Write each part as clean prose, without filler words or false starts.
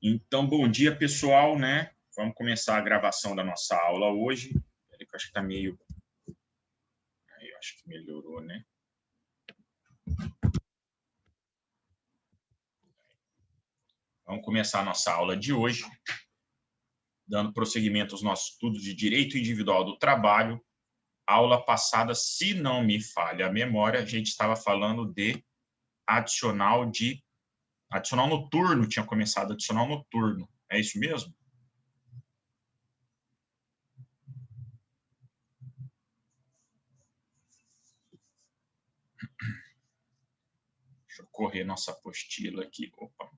Então, bom dia, pessoal, né? Vamos começar a gravação da nossa aula hoje. Peraí, que eu acho que tá meio... Aí, eu acho que melhorou, né? Vamos começar a nossa aula de hoje, dando prosseguimento aos nossos estudos de Direito Individual do Trabalho. Aula passada, se não me falha a memória, a gente estava falando de adicional noturno, tinha começado adicional noturno. É isso mesmo? Deixa eu correr nossa apostila aqui. Opa.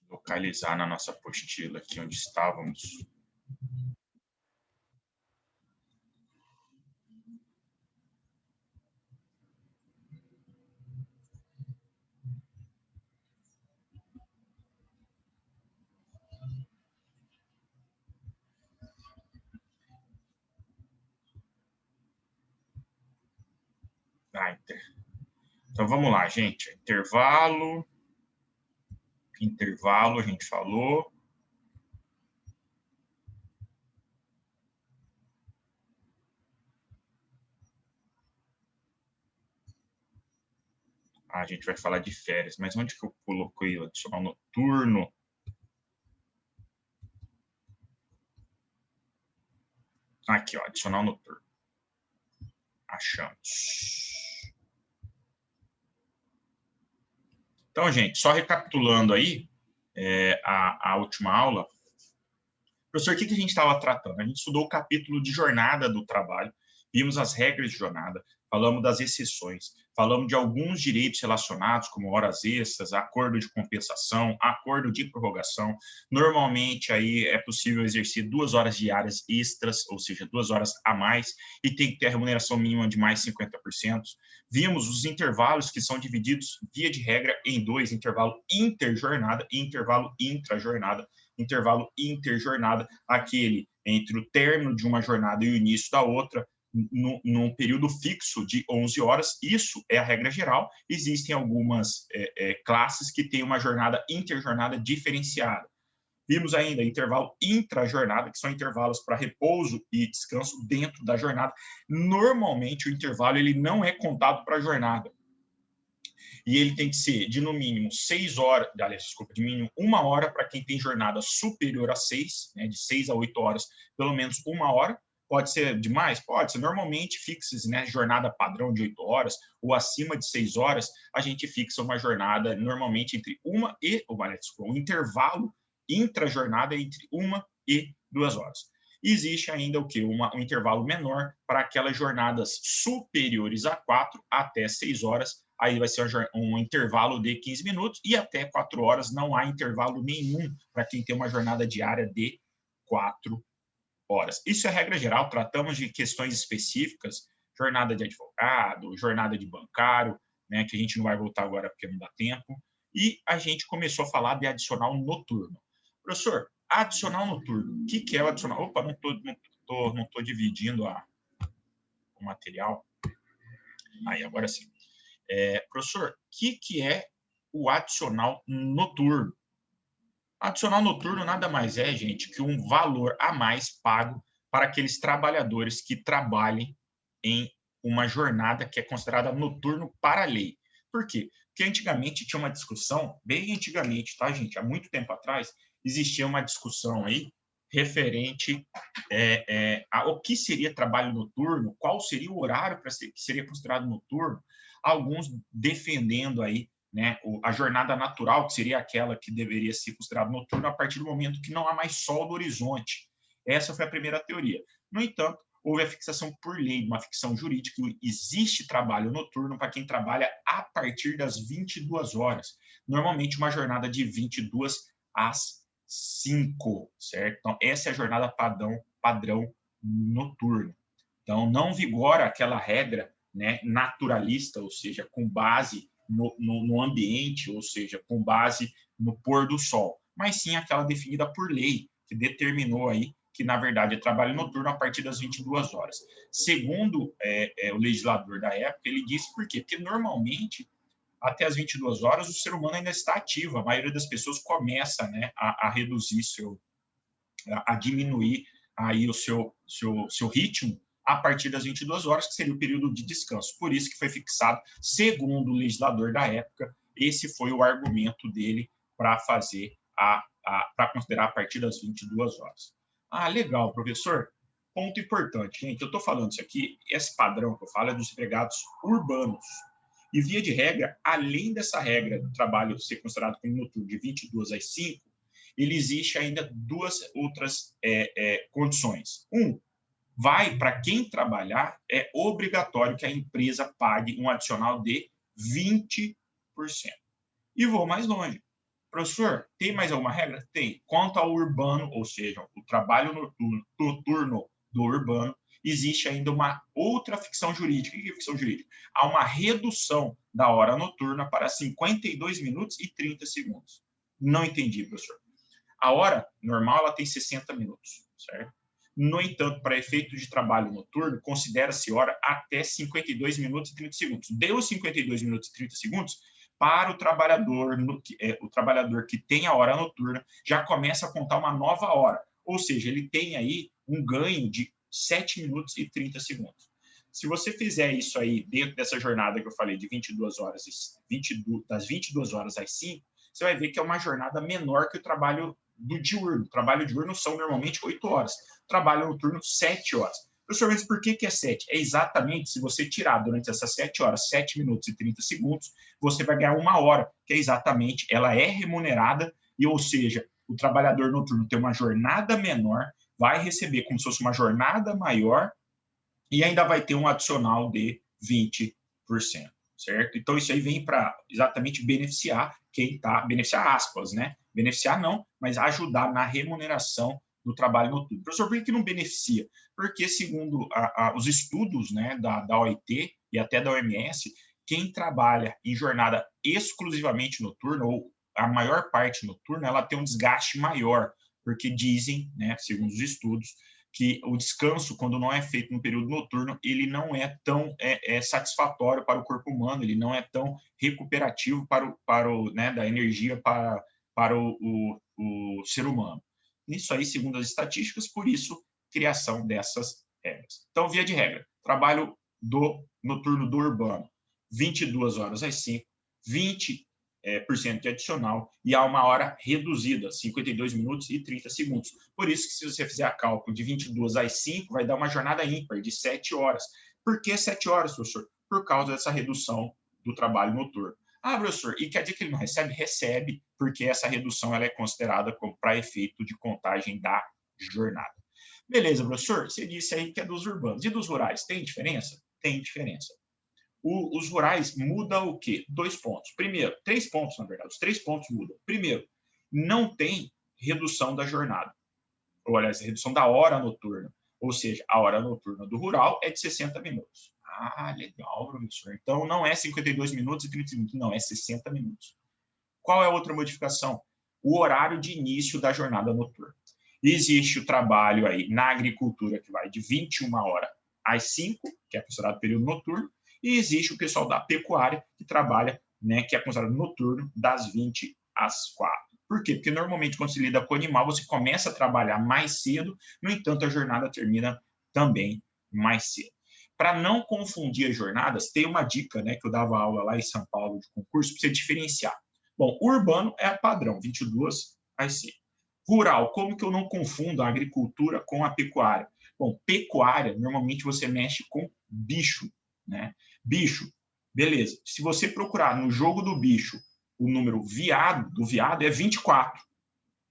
Localizar na nossa apostila aqui onde estávamos. Então, vamos lá, gente. Intervalo, a gente falou. A gente vai falar de férias, mas onde que eu coloquei o adicional noturno? Aqui, ó, adicional noturno. Achamos. Então, gente, só recapitulando aí a última aula. Professor, o que a gente estava tratando? A gente estudou o capítulo de jornada do trabalho, vimos as regras de jornada, falamos das exceções, falamos de alguns direitos relacionados, como horas extras, acordo de compensação, acordo de prorrogação. Normalmente, aí é possível exercer 2 horas diárias extras, ou seja, 2 horas a mais, e tem que ter a remuneração mínima de mais 50%. Vimos os intervalos que são divididos, via de regra, em 2, intervalo interjornada e intervalo intrajornada. Intervalo interjornada, aquele entre o término de uma jornada e o início da outra, num período fixo de 11 horas. Isso é a regra geral. Existem algumas classes que têm uma jornada interjornada diferenciada. Vimos ainda intervalo intrajornada, que são intervalos para repouso e descanso dentro da jornada. Normalmente, o intervalo ele não é contado para a jornada. E ele tem que ser de, no mínimo, 6 horas, aliás, desculpa, de mínimo 1 hora para quem tem jornada superior a 6, né, de 6 a 8 horas, pelo menos 1 hora. Pode ser demais? Pode ser. Normalmente, fixa-se, né, jornada padrão de 8 horas, ou acima de 6 horas, a gente fixa uma jornada, normalmente, entre 1 e, o intervalo intra-jornada é entre 1 e 2 horas. Existe ainda o quê? Um intervalo menor para aquelas jornadas superiores a 4 até 6 horas, aí vai ser um intervalo de 15 minutos, e até 4 horas não há intervalo nenhum para quem tem uma jornada diária de 4 horas. Isso é regra geral, tratamos de questões específicas, jornada de advogado, jornada de bancário, né, que a gente não vai voltar agora porque não dá tempo, e a gente começou a falar de adicional noturno. Professor, adicional noturno, o que é o adicional? Opa, não tô dividindo o material. Aí, agora sim. Professor, o que é o adicional noturno? Adicional noturno nada mais é, gente, que um valor a mais pago para aqueles trabalhadores que trabalhem em uma jornada que é considerada noturno para a lei. Por quê? Porque antigamente tinha uma discussão, bem antigamente, tá, gente? Há muito tempo atrás, existia uma discussão aí referente ao que seria trabalho noturno, qual seria o horário que seria considerado noturno, alguns defendendo aí, né, a jornada natural, que seria aquela que deveria ser considerada noturna a partir do momento que não há mais sol no horizonte. Essa foi a primeira teoria. No entanto, houve a fixação por lei, uma ficção jurídica, que existe trabalho noturno para quem trabalha a partir das 22 horas. Normalmente, uma jornada de 22 às 5, certo? Então, essa é a jornada padrão noturna. Então, não vigora aquela regra né, naturalista, ou seja, com base no ambiente, ou seja, com base no pôr do sol, mas sim aquela definida por lei, que determinou aí que, na verdade, é trabalho noturno a partir das 22 horas. Segundo o legislador da época, ele disse por quê? Porque, normalmente, até as 22 horas, o ser humano ainda está ativo. A maioria das pessoas começa, né, a reduzir a diminuir aí o seu ritmo a partir das 22 horas, que seria o período de descanso. Por isso que foi fixado, segundo o legislador da época, esse foi o argumento dele para fazer para considerar a partir das 22 horas. Ah, legal, professor. Ponto importante, gente. Eu estou falando isso aqui, esse padrão que eu falo é dos empregados urbanos. E, via de regra, além dessa regra do trabalho ser considerado como noturno de 22 às 5, ele existe ainda duas outras condições. Vai para quem trabalhar, é obrigatório que a empresa pague um adicional de 20%. E vou mais longe. Professor, tem mais alguma regra? Tem. Quanto ao urbano, ou seja, o trabalho noturno do urbano, existe ainda uma outra ficção jurídica. O que é ficção jurídica? Há uma redução da hora noturna para 52 minutos e 30 segundos. Não entendi, professor. A hora normal ela tem 60 minutos, certo? No entanto, para efeito de trabalho noturno, considera-se hora até 52 minutos e 30 segundos. Deu 52 minutos e 30 segundos, para o trabalhador que tem a hora noturna, já começa a contar uma nova hora. Ou seja, ele tem aí um ganho de 7 minutos e 30 segundos. Se você fizer isso aí dentro dessa jornada que eu falei de 22 horas, das 22 horas às 5, você vai ver que é uma jornada menor que o trabalho do diurno. O trabalho diurno são normalmente 8 horas. O trabalho noturno, 7 horas. Professor, mas por que é 7? É exatamente se você tirar durante essas 7 horas, 7 minutos e 30 segundos, você vai ganhar uma hora, que é exatamente, ela é remunerada, e, ou seja, o trabalhador noturno tem uma jornada menor, vai receber como se fosse uma jornada maior, e ainda vai ter um adicional de 20%, certo? Então, isso aí vem para exatamente beneficiar quem está, beneficiar aspas, né? Beneficiar não, mas ajudar na remuneração do trabalho noturno. Professor, por que não beneficia? Porque, segundo os estudos, né, da OIT e até da OMS, quem trabalha em jornada exclusivamente noturna, ou a maior parte noturna, ela tem um desgaste maior, porque dizem, né, segundo os estudos, que o descanso, quando não é feito no período noturno, ele não é tão satisfatório para o corpo humano, ele não é tão recuperativo para o né, da energia para o ser humano. Isso aí, segundo as estatísticas, por isso, criação dessas regras. Então, via de regra, trabalho noturno do urbano, 22 horas às 5, 20% de adicional, e há uma hora reduzida, 52 minutos e 30 segundos. Por isso que, se você fizer a cálculo de 22 às 5, vai dar uma jornada ímpar de 7 horas. Por que 7 horas, professor? Por causa dessa redução do trabalho noturno. Ah, professor, e quer dizer que ele não recebe? Recebe, porque essa redução ela é considerada para efeito de contagem da jornada. Beleza, professor, você disse aí que é dos urbanos. E dos rurais, tem diferença? Tem diferença. Os rurais muda o quê? 2 pontos. Primeiro, 3 pontos, na verdade. Os 3 pontos mudam. Primeiro, não tem redução da jornada. Ou, aliás, redução da hora noturna. Ou seja, a hora noturna do rural é de 60 minutos. Ah, legal, professor. Então, não é 52 minutos e 30 segundos. Não, é 60 minutos. Qual é a outra modificação? O horário de início da jornada noturna. Existe o trabalho aí na agricultura, que vai de 21 horas às 5, que é considerado período noturno, e existe o pessoal da pecuária, que trabalha, né, que é considerado noturno, das 20 às 4. Por quê? Porque normalmente, quando se lida com o animal, você começa a trabalhar mais cedo, no entanto, a jornada termina também mais cedo. Para não confundir as jornadas, tem uma dica, né, que eu dava aula lá em São Paulo de concurso, para você diferenciar. Bom, urbano é padrão, 22 às 5. Rural, como que eu não confundo a agricultura com a pecuária? Bom, pecuária, normalmente você mexe com bicho, né? Bicho, beleza. Se você procurar no jogo do bicho o número do viado é 24.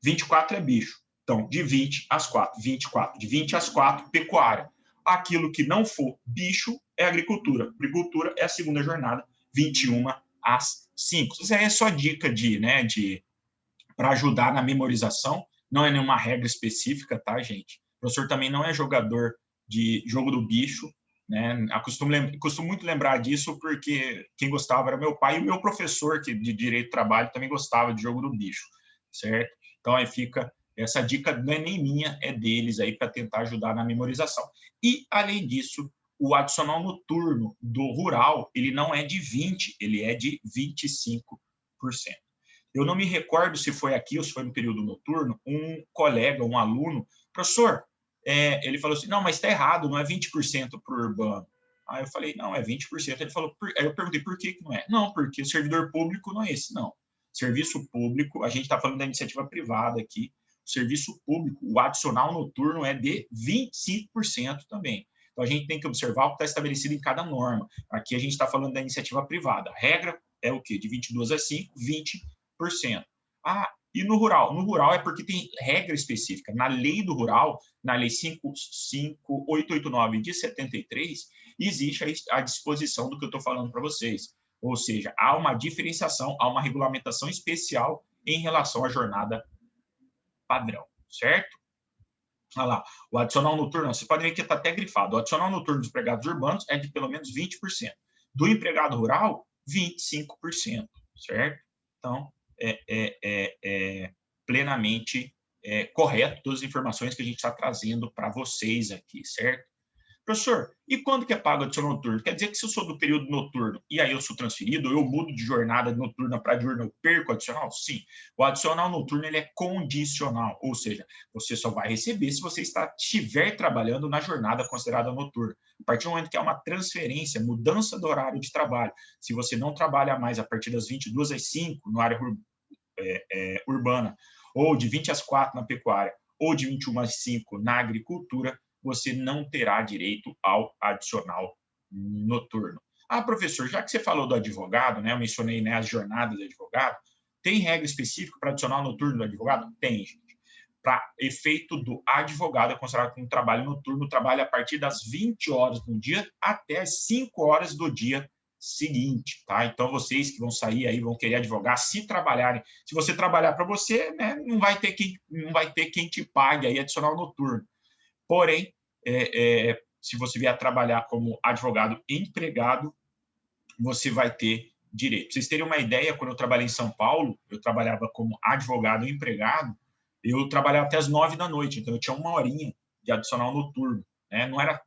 24 é bicho. Então, de 20 às 4. 24. De 20 às 4, pecuária. Aquilo que não for bicho é agricultura. Agricultura é a segunda jornada, 21 às 5. Isso aí é só dica para ajudar na memorização. Não é nenhuma regra específica, tá, gente? O professor também não é jogador de jogo do bicho, né? Costumo muito lembrar disso porque quem gostava era meu pai e o meu professor de Direito do Trabalho também gostava de Jogo do Bicho, certo? Então, aí fica essa dica, não é nem minha, é deles aí para tentar ajudar na memorização. E, além disso, o adicional noturno do rural, ele não é de 20%, ele é de 25%. Eu não me recordo se foi aqui ou se foi no período noturno, um colega, um aluno, professor, ele falou assim, não, mas está errado, não é 20% para o urbano. Aí eu falei, não, é 20%. Ele falou, aí eu perguntei, por que não é? Não, porque o servidor público não é esse, não. Serviço público, a gente está falando da iniciativa privada aqui, o serviço público, o adicional noturno é de 25% também. Então, a gente tem que observar o que está estabelecido em cada norma. Aqui a gente está falando da iniciativa privada. A regra é o quê? De 22 a 5, 20%. Ah, e no rural? No rural é porque tem regra específica. Na lei do rural, na lei 55889 de 73, existe a disposição do que eu estou falando para vocês. Ou seja, há uma diferenciação, há uma regulamentação especial em relação à jornada padrão, certo? Olha lá, o adicional noturno, você pode ver que está até grifado, o adicional noturno dos empregados urbanos é de pelo menos 20%. Do empregado rural, 25%, certo? Então, é plenamente correto todas as informações que a gente está trazendo para vocês aqui, certo? Professor, e quando que é pago o adicional noturno? Quer dizer que se eu sou do período noturno e aí eu sou transferido, eu mudo de jornada noturna para diurna, eu perco o adicional? Sim. O adicional noturno ele é condicional, ou seja, você só vai receber se você estiver trabalhando na jornada considerada noturna. A partir do momento que há uma transferência, mudança do horário de trabalho, se você não trabalha mais a partir das 22 às 5 na área urbana, ou de 20 às 4 na pecuária, ou de 21 às 5 na agricultura, você não terá direito ao adicional noturno. Ah, professor, já que você falou do advogado, né, eu mencionei, né, as jornadas do advogado, tem regra específica para adicional noturno do advogado? Tem, gente. Para efeito do advogado, é considerado como trabalho noturno, trabalha a partir das 20 horas do dia até as 5 horas do dia seguinte, tá? Então, vocês que vão sair aí, vão querer advogar, se trabalharem, se você trabalhar para você, né, não vai ter quem te pague aí adicional noturno. Porém, se você vier a trabalhar como advogado empregado, você vai ter direito. Para vocês terem uma ideia, quando eu trabalhei em São Paulo, eu trabalhava como advogado empregado, eu trabalhava até as 9 da noite, então eu tinha uma horinha de adicional noturno. Né? Não era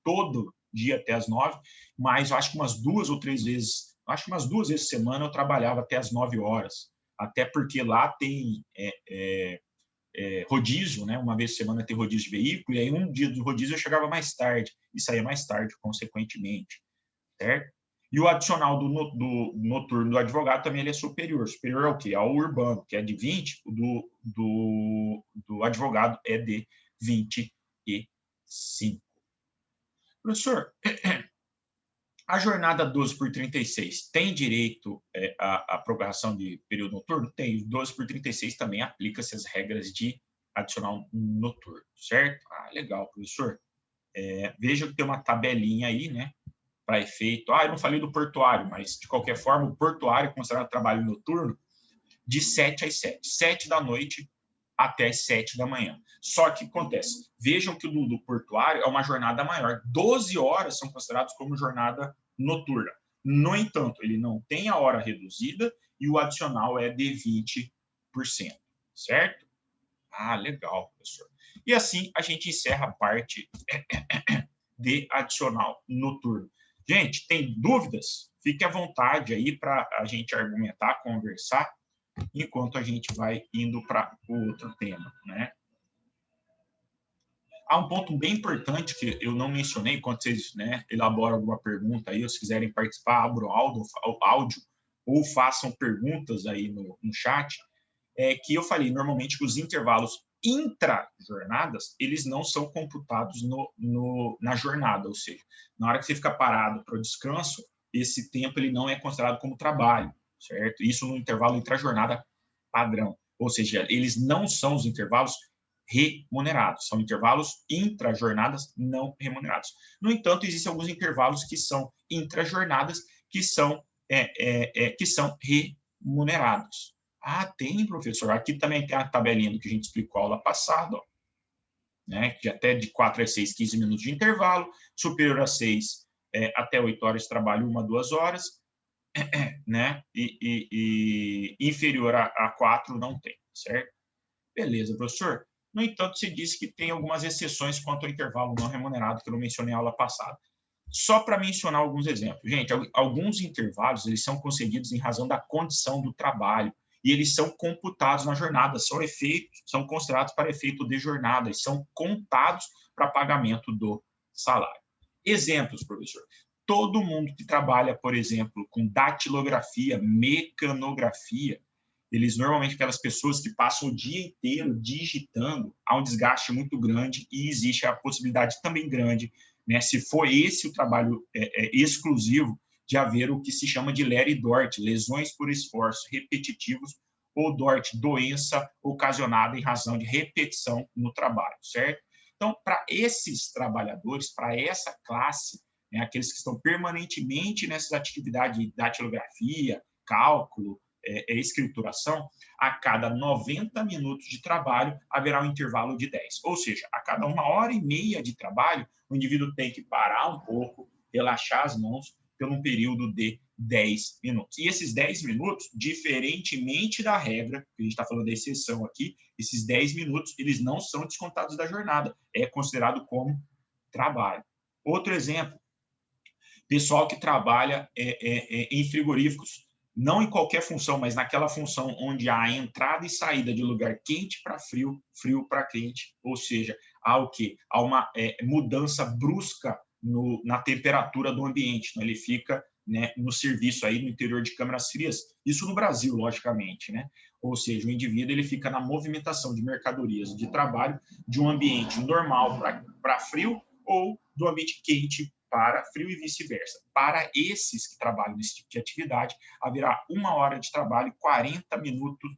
todo dia até as 9, mas eu acho que umas 2 ou 3 vezes, umas 2 vezes por semana eu trabalhava até as 9 horas. Até porque lá tem rodízio, né? Uma vez por semana tem rodízio de veículo, e aí um dia do rodízio eu chegava mais tarde, e saía mais tarde, consequentemente, certo? E o adicional do noturno do advogado também ele é superior. Superior ao quê? Ao urbano, que é de 20, do advogado é de 25. Professor, a jornada 12 por 36 tem direito à prorrogação de período noturno? Tem. 12 por 36 também aplica-se as regras de adicional noturno, certo? Ah, legal, professor. Veja que tem uma tabelinha aí, né? Para efeito. Ah, eu não falei do portuário, mas de qualquer forma, o portuário é considerado trabalho noturno de 7 às 7. 7 da noite até as 7 da manhã. Só que acontece, vejam que o do portuário é uma jornada maior. 12 horas são consideradas como jornada noturna. No entanto, ele não tem a hora reduzida e o adicional é de 20%, certo? Ah, legal, professor. E assim a gente encerra a parte de adicional noturno. Gente, tem dúvidas? Fique à vontade aí para a gente argumentar, conversar, enquanto a gente vai indo para o outro tema, né? Há um ponto bem importante que eu não mencionei, quando vocês, né, elaboram alguma pergunta aí, ou se quiserem participar, abram o áudio ou façam perguntas aí no chat, que eu falei normalmente que os intervalos intra-jornadas, eles não são computados na jornada, ou seja, na hora que você fica parado para o descanso, esse tempo ele não é considerado como trabalho, certo? Isso no intervalo intra-jornada padrão, ou seja, eles não são os intervalos remunerados, são intervalos intra-jornadas não remunerados. No entanto, existem alguns intervalos que são intra-jornadas que são remunerados. Ah, tem, professor. Aqui também tem a tabelinha do que a gente explicou a aula passada. Ó. né, que até de 4 às 6, 15 minutos de intervalo, superior a 6, até 8 horas de trabalho, 1 a 2 horas, né, e inferior a 4 não tem, certo? Beleza, professor. No entanto, você disse que tem algumas exceções quanto ao intervalo não remunerado, que eu não mencionei na aula passada. Só para mencionar alguns exemplos. Gente, alguns intervalos, eles são concedidos em razão da condição do trabalho, e eles são computados na jornada, são considerados para efeito de jornada, e são contados para pagamento do salário. Exemplos, professor. Todo mundo que trabalha, por exemplo, com datilografia, mecanografia, eles normalmente, aquelas pessoas que passam o dia inteiro digitando, há um desgaste muito grande e existe a possibilidade também grande, né, se for esse o trabalho exclusivo, de haver o que se chama de LER e DORT, lesões por esforços repetitivos, ou DORT, doença ocasionada em razão de repetição no trabalho, certo? Então, para esses trabalhadores, para essa classe, né, aqueles que estão permanentemente nessas atividades de datilografia, cálculo, escrituração, a cada 90 minutos de trabalho haverá um intervalo de 10. Ou seja, a cada 1h30 de trabalho, o indivíduo tem que parar um pouco, relaxar as mãos por um período de 10 minutos. E esses 10 minutos, diferentemente da regra, que a gente está falando da exceção aqui, esses 10 minutos, eles não são descontados da jornada, é considerado como trabalho. Outro exemplo, pessoal que trabalha em frigoríficos, não em qualquer função, mas naquela função onde há entrada e saída de lugar quente para frio, frio para quente, ou seja, há o quê? Há uma mudança brusca na temperatura do ambiente, então ele fica, né, no serviço aí no interior de câmaras frias, isso no Brasil, logicamente, né? Ou seja, o indivíduo ele fica na movimentação de mercadorias de trabalho de um ambiente normal para frio ou do ambiente quente para frio e vice-versa. Para esses que trabalham nesse tipo de atividade, haverá 1 hora de trabalho, 40 minutos,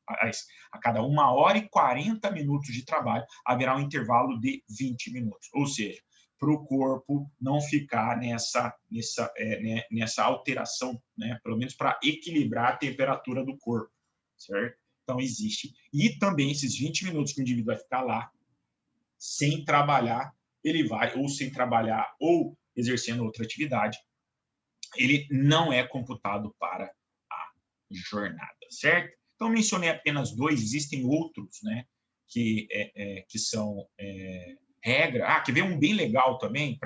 a cada 1h40 minutos de trabalho, haverá um intervalo de 20 minutos. Ou seja, para o corpo não ficar nessa alteração, né? Pelo menos para equilibrar a temperatura do corpo, certo? Então, existe. E também esses 20 minutos que o indivíduo vai ficar lá, sem trabalhar, ele vai, ou sem trabalhar, ou exercendo outra atividade, ele não é computado para a jornada, certo? Então, mencionei apenas 2, existem outros, né, que são regra. Quer ver um bem legal também,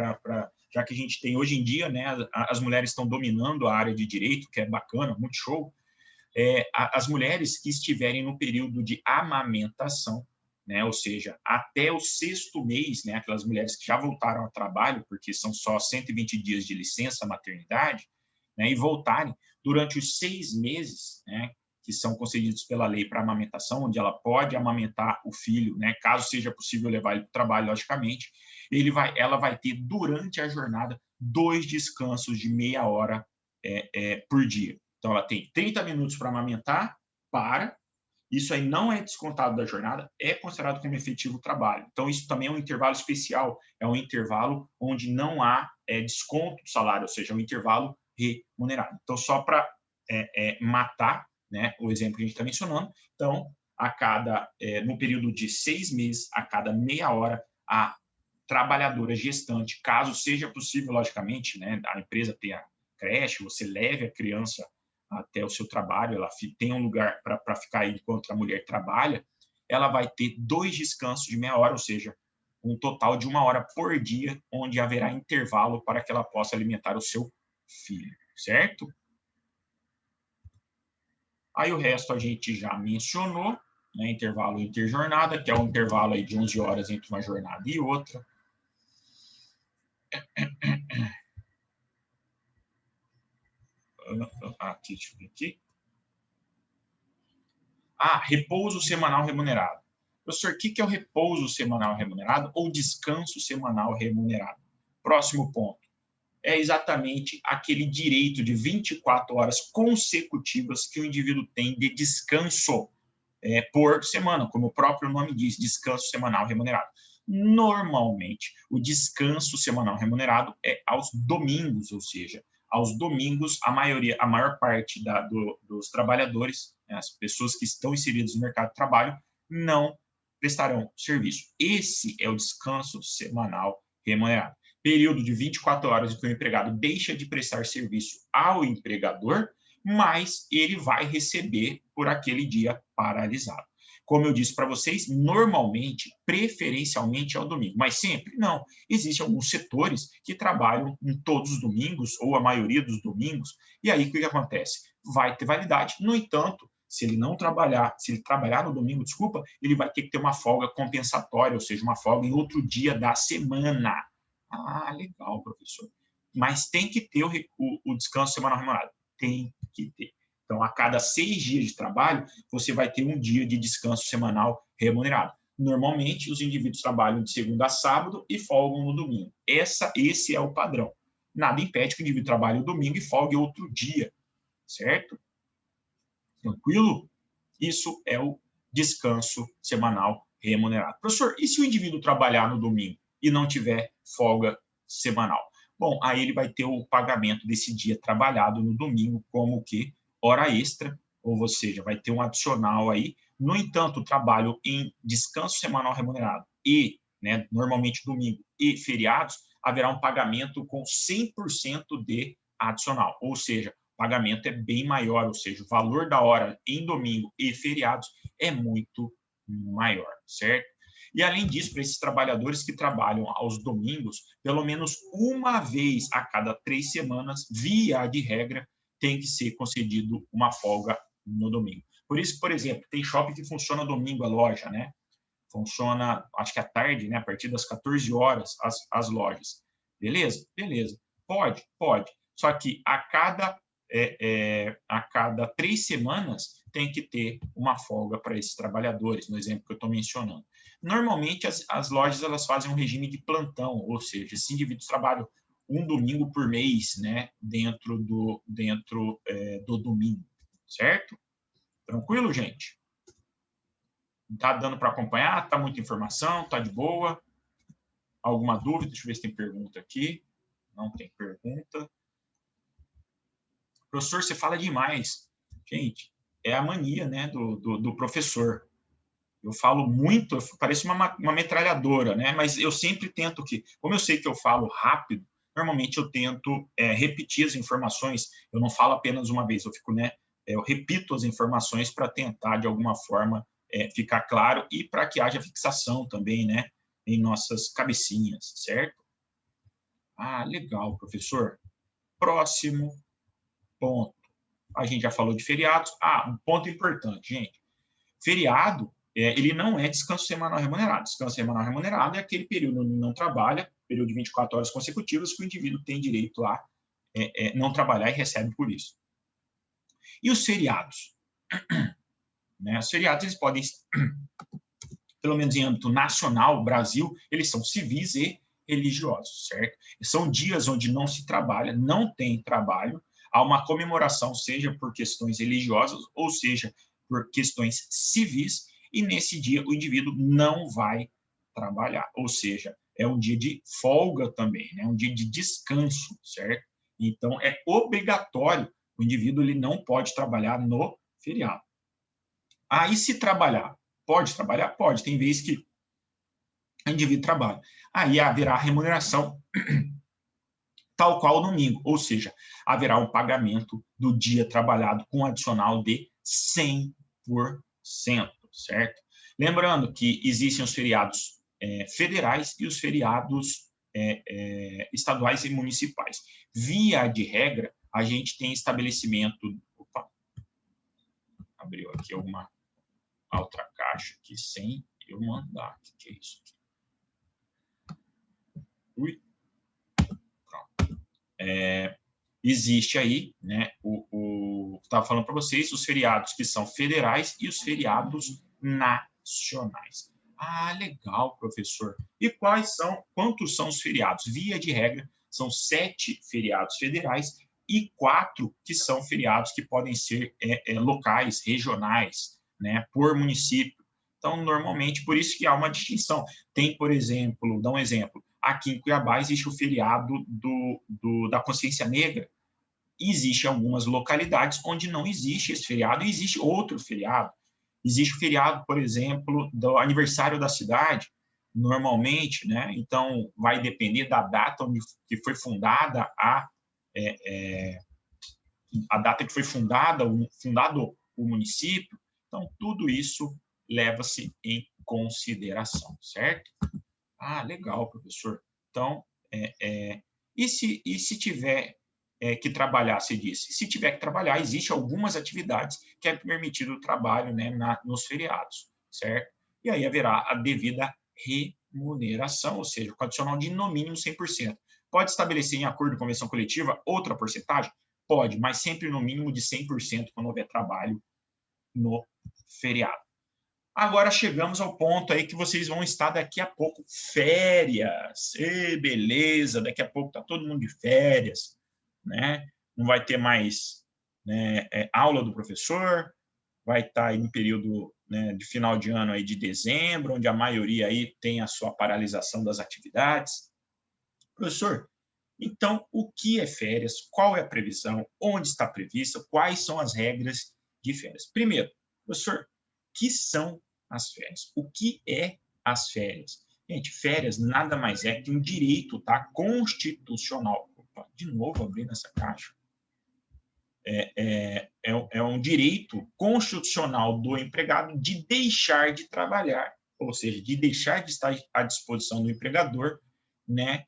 já que a gente tem hoje em dia, né, as mulheres estão dominando a área de direito, que é bacana, muito show. As mulheres que estiverem no período de amamentação, né, ou seja, até o 6º mês, né, aquelas mulheres que já voltaram ao trabalho, porque são só 120 dias de licença maternidade, né, e voltarem durante os 6 meses, né, que são concedidos pela lei para amamentação, onde ela pode amamentar o filho, né, caso seja possível levar ele para o trabalho, logicamente, ela vai ter durante a jornada 2 descansos de meia hora por dia. Então, ela tem 30 minutos para amamentar, isso aí não é descontado da jornada, é considerado como efetivo trabalho. Então, isso também é um intervalo especial, é um intervalo onde não há desconto do salário, ou seja, é um intervalo remunerado. Então, só para matar, né, o exemplo que a gente está mencionando, então, no período de 6 meses, a cada meia hora, a trabalhadora gestante, caso seja possível, logicamente, né, a empresa ter a creche, você leve a criança até o seu trabalho, ela tem um lugar para ficar aí enquanto a mulher trabalha, ela vai ter 2 descansos de meia hora, ou seja, um total de 1 hora por dia, onde haverá intervalo para que ela possa alimentar o seu filho, certo? Aí o resto a gente já mencionou, né, intervalo interjornada, que é um intervalo aí de 11 horas entre uma jornada e outra. Aqui, deixa eu ver aqui. Repouso semanal remunerado. Professor, o que é o repouso semanal remunerado ou descanso semanal remunerado? Próximo ponto. É exatamente aquele direito de 24 horas consecutivas que o indivíduo tem de descanso por semana, como o próprio nome diz, descanso semanal remunerado. Normalmente, o descanso semanal remunerado é aos domingos, ou seja, aos domingos, a maior parte dos trabalhadores, né, as pessoas que estão inseridas no mercado de trabalho, não prestarão serviço. Esse é o descanso semanal remunerado. Período de 24 horas em que o empregado deixa de prestar serviço ao empregador, mas ele vai receber por aquele dia paralisado. Como eu disse para vocês, normalmente, preferencialmente é o domingo, mas sempre não. Existem alguns setores que trabalham em todos os domingos, ou a maioria dos domingos, e aí o que acontece? Vai ter validade. No entanto, se ele não trabalhar, se ele trabalhar no domingo, desculpa, ele vai ter que ter uma folga compensatória, ou seja, uma folga em outro dia da semana. Ah, legal, professor. Mas tem que ter o descanso semanal remunerado. Tem que ter. Então, a cada 6 dias de trabalho, você vai ter um dia de descanso semanal remunerado. Normalmente, os indivíduos trabalham de segunda a sábado e folgam no domingo. Esse é o padrão. Nada impede que o indivíduo trabalhe no domingo e folgue outro dia, certo? Tranquilo? Isso é o descanso semanal remunerado. Professor, e se o indivíduo trabalhar no domingo e não tiver folga semanal? Bom, aí ele vai ter o pagamento desse dia trabalhado no domingo como que hora extra, ou seja, vai ter um adicional aí. No entanto, o trabalho em descanso semanal remunerado e, né, normalmente domingo e feriados, haverá um pagamento com 100% de adicional, ou seja, o pagamento é bem maior, ou seja, o valor da hora em domingo e feriados é muito maior, certo? E, além disso, para esses trabalhadores que trabalham aos domingos, pelo menos uma vez a cada 3 semanas, via de regra, tem que ser concedido uma folga no domingo. Por isso, por exemplo, tem shopping que funciona domingo a loja, né? Funciona, acho que à tarde, né? A partir das 14 horas, as lojas. Beleza? Beleza. Pode. Só que a cada 3 semanas tem que ter uma folga para esses trabalhadores, no exemplo que eu estou mencionando. Normalmente, as lojas elas fazem um regime de plantão, ou seja, esses indivíduos trabalham um domingo por mês, né, dentro do domingo, certo? Tranquilo, gente? Tá dando para acompanhar? Tá muita informação? Tá de boa? Alguma dúvida? Deixa eu ver se tem pergunta aqui. Não tem pergunta. Professor, você fala demais. Gente, é a mania, né, do professor. Eu falo muito, parece uma metralhadora, né? Mas eu sempre tento como eu sei que eu falo rápido, normalmente eu tento repetir as informações. Eu não falo apenas uma vez, eu repito as informações para tentar, de alguma forma, ficar claro e para que haja fixação também, né, em nossas cabecinhas, certo? Ah, legal, professor. Próximo ponto. A gente já falou de feriados. Ah, um ponto importante, gente. Feriado, ele não é descanso semanal remunerado. Descanso semanal remunerado é aquele período onde não trabalha, período de 24 horas consecutivas, que o indivíduo tem direito a não trabalhar e recebe por isso. E os feriados? Né? Os feriados, eles podem, pelo menos em âmbito nacional, Brasil, eles são civis e religiosos, certo? São dias onde não se trabalha, não tem trabalho, há uma comemoração, seja por questões religiosas, ou seja, por questões civis, e nesse dia o indivíduo não vai trabalhar, ou seja, é um dia de folga também, né? Um dia de descanso, certo? Então, é obrigatório, o indivíduo ele não pode trabalhar no feriado. Aí, se trabalhar, pode trabalhar? Pode, tem vezes que o indivíduo trabalha. Aí haverá remuneração tal qual no domingo, ou seja, haverá um pagamento do dia trabalhado com adicional de 100%, certo? Lembrando que existem os feriados federais e os feriados estaduais e municipais. Via de regra, a gente tem estabelecimento... Opa, abriu aqui uma outra caixa aqui sem eu mandar. O que é isso aqui? Ui. Existe aí, né, estava falando para vocês, os feriados que são federais e os feriados nacionais. Ah, legal, professor. E quantos são os feriados? Via de regra, são 7 feriados federais e 4 que são feriados que podem ser locais, regionais, né, por município. Então, normalmente, por isso que há uma distinção. Tem, por exemplo, dá um exemplo, aqui em Cuiabá existe o feriado da consciência negra. E existem algumas localidades onde não existe esse feriado e existe outro feriado. Existe o feriado, por exemplo, do aniversário da cidade, normalmente, né? Então, vai depender da data onde que foi fundada a data que foi fundado o município. Então, tudo isso leva-se em consideração, certo? Ah, legal, professor. Então, e se tiver que trabalhar, se disse? Se tiver que trabalhar, existem algumas atividades que é permitido o trabalho, né, nos feriados, certo? E aí haverá a devida remuneração, ou seja, com adicional de no mínimo 100%. Pode estabelecer em acordo com a convenção coletiva outra porcentagem? Pode, mas sempre no mínimo de 100% quando houver trabalho no feriado. Agora chegamos ao ponto aí que vocês vão estar daqui a pouco, férias. E beleza, daqui a pouco tá todo mundo de férias, né? Não vai ter mais, né, aula do professor, vai estar aí no período, né, de final de ano aí de dezembro, onde a maioria aí tem a sua paralisação das atividades. Professor, então o que é férias? Qual é a previsão? Onde está prevista? Quais são as regras de férias? Primeiro, professor, o que são as férias? O que é as férias? Gente, férias nada mais é que um direito, tá, constitucional. Opa, de novo abrindo essa caixa. É um direito constitucional do empregado de deixar de trabalhar, ou seja, de deixar de estar à disposição do empregador, né,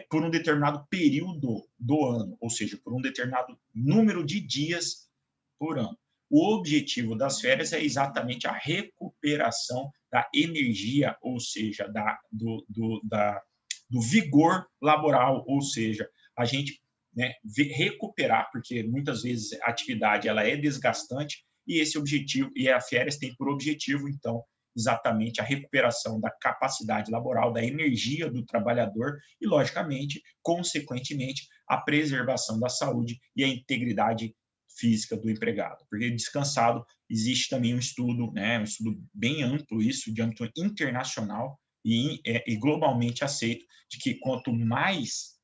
por um determinado período do ano, ou seja, por um determinado número de dias por ano. O objetivo das férias é exatamente a recuperação da energia, ou seja, do vigor laboral, ou seja, a gente, né, recuperar, porque muitas vezes a atividade ela é desgastante e esse objetivo, e a férias tem por objetivo, então, exatamente a recuperação da capacidade laboral, da energia do trabalhador e, logicamente, consequentemente, a preservação da saúde e a integridade física do empregado. Porque descansado, existe também um estudo, né, um estudo bem amplo, isso, de âmbito internacional e globalmente aceito, de que quanto mais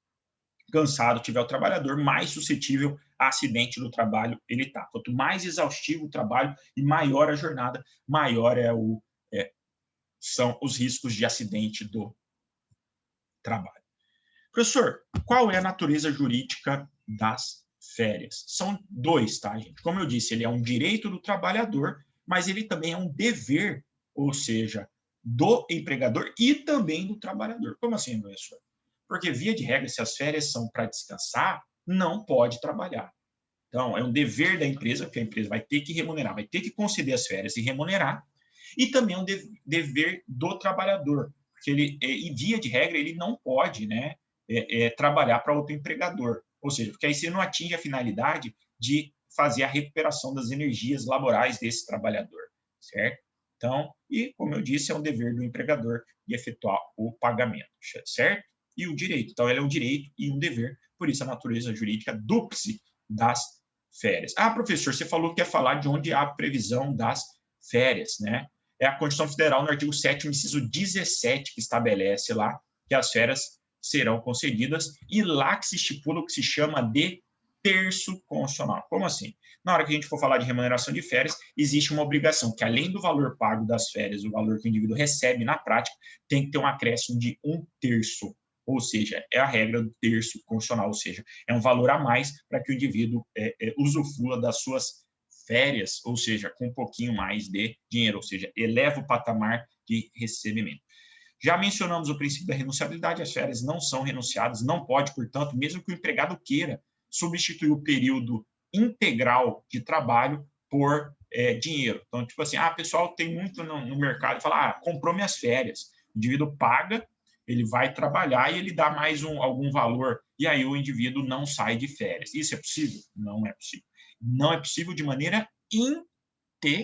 cansado tiver o trabalhador, mais suscetível a acidente do trabalho ele está. Quanto mais exaustivo o trabalho e maior a jornada, maior são os riscos de acidente do trabalho. Professor, qual é a natureza jurídica das férias? São dois, tá, gente? Como eu disse, ele é um direito do trabalhador, mas ele também é um dever, ou seja, do empregador e também do trabalhador. Como assim, professor? Porque, via de regra, se as férias são para descansar, não pode trabalhar. Então, é um dever da empresa, que a empresa vai ter que remunerar, vai ter que conceder as férias e remunerar, e também é um dever do trabalhador, porque ele, e via de regra, ele não pode, né, trabalhar para outro empregador. Ou seja, porque aí você não atinge a finalidade de fazer a recuperação das energias laborais desse trabalhador, certo? Então, e como eu disse, é um dever do empregador de efetuar o pagamento, certo? E o direito. Então, ele é um direito e um dever, por isso a natureza jurídica dúplice das férias. Ah, professor, você falou que ia falar de onde há a previsão das férias, né? É a Constituição Federal, no artigo 7º, inciso 17, que estabelece lá que as férias serão concedidas, e lá que se estipula o que se chama de terço constitucional. Como assim? Na hora que a gente for falar de remuneração de férias, existe uma obrigação que, além do valor pago das férias, o valor que o indivíduo recebe na prática, tem que ter um acréscimo de 1/3. Ou seja, é a regra do terço constitucional, ou seja, é um valor a mais para que o indivíduo usufrua das suas férias, ou seja, com um pouquinho mais de dinheiro, ou seja, eleva o patamar de recebimento. Já mencionamos o princípio da renunciabilidade, as férias não são renunciadas, não pode, portanto, mesmo que o empregado queira, substituir o período integral de trabalho por dinheiro. Então, tipo assim, pessoal tem muito no mercado, fala, comprou minhas férias, o indivíduo paga, ele vai trabalhar e ele dá mais algum valor, e aí o indivíduo não sai de férias. Isso é possível? Não é possível. Não é possível de maneira integral.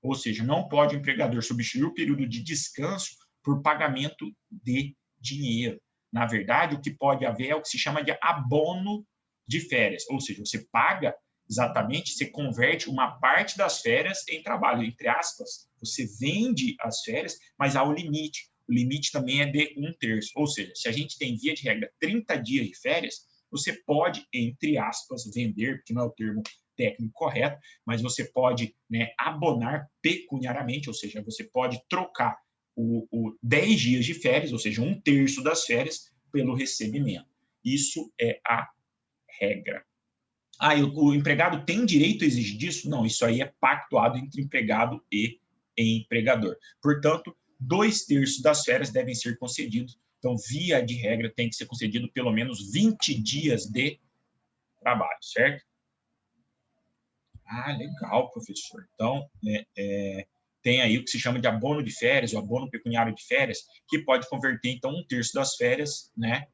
Ou seja, não pode o empregador substituir o período de descanso por pagamento de dinheiro. Na verdade, o que pode haver é o que se chama de abono de férias. Ou seja, você paga exatamente, você converte uma parte das férias em trabalho, entre aspas. Você vende as férias, mas há o limite. O limite também é de 1/3. Ou seja, se a gente tem, via de regra, 30 dias de férias, você pode, entre aspas, vender, porque não é o termo técnico correto, mas você pode, né, abonar pecuniariamente, ou seja, você pode trocar o 10 dias de férias, ou seja, 1/3 das férias, pelo recebimento. Isso é a regra. O empregado tem direito a exigir disso? Não, isso aí é pactuado entre empregado e empregador. Portanto, 2/3 das férias devem ser concedidos. Então, via de regra, tem que ser concedido pelo menos 20 dias de trabalho, certo? Legal, professor. Então, tem aí o que se chama de abono de férias, o abono pecuniário de férias, que pode converter, então, 1/3 das férias, né,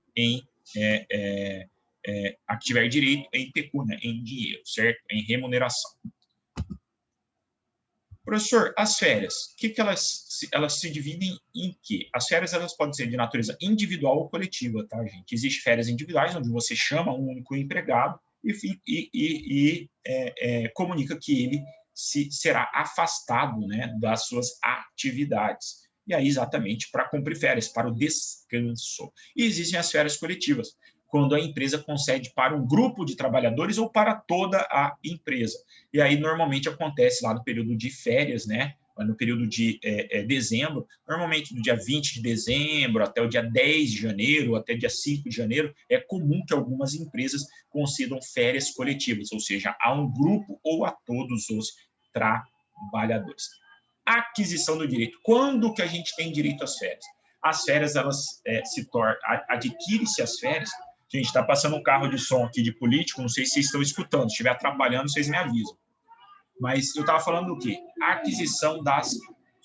a que tiver direito em pecúnia, em dinheiro, certo? Em remuneração. Professor, as férias, que elas se dividem em quê? As férias, elas podem ser de natureza individual ou coletiva, tá, gente? Existem férias individuais, onde você chama um único empregado e comunica que ele será afastado, né, das suas atividades. E aí, exatamente, para cumprir férias, para o descanso. E existem as férias coletivas, quando a empresa concede para um grupo de trabalhadores ou para toda a empresa. E aí, normalmente, acontece lá no período de férias, né? No período de dezembro, normalmente do dia 20 de dezembro até o dia 10 de janeiro, até dia 5 de janeiro, é comum que algumas empresas concedam férias coletivas, ou seja, a um grupo ou a todos os trabalhadores. Aquisição do direito. Quando que a gente tem direito às férias? As férias, elas adquire-se as férias. Gente, está passando um carro de som aqui de político, não sei se vocês estão escutando, se estiver atrapalhando, vocês me avisam. Mas eu estava falando do quê? A aquisição das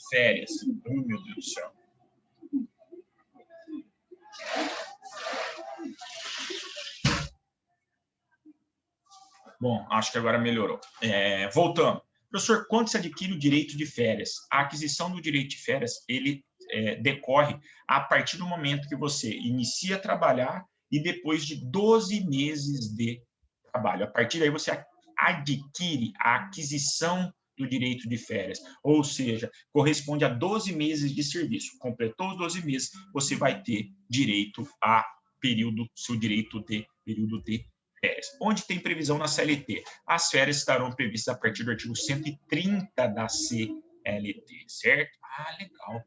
férias. Meu Deus do céu. Bom, acho que agora melhorou. Voltando. Professor, quando se adquire o direito de férias? A aquisição do direito de férias, ele decorre a partir do momento que você inicia a trabalhar e depois de 12 meses de trabalho. A partir daí, você adquire a aquisição do direito de férias, ou seja, corresponde a 12 meses de serviço. Completou os 12 meses, você vai ter direito a seu direito de período de férias. Onde tem previsão na CLT? As férias estarão previstas a partir do artigo 130 da CLT, certo? Legal.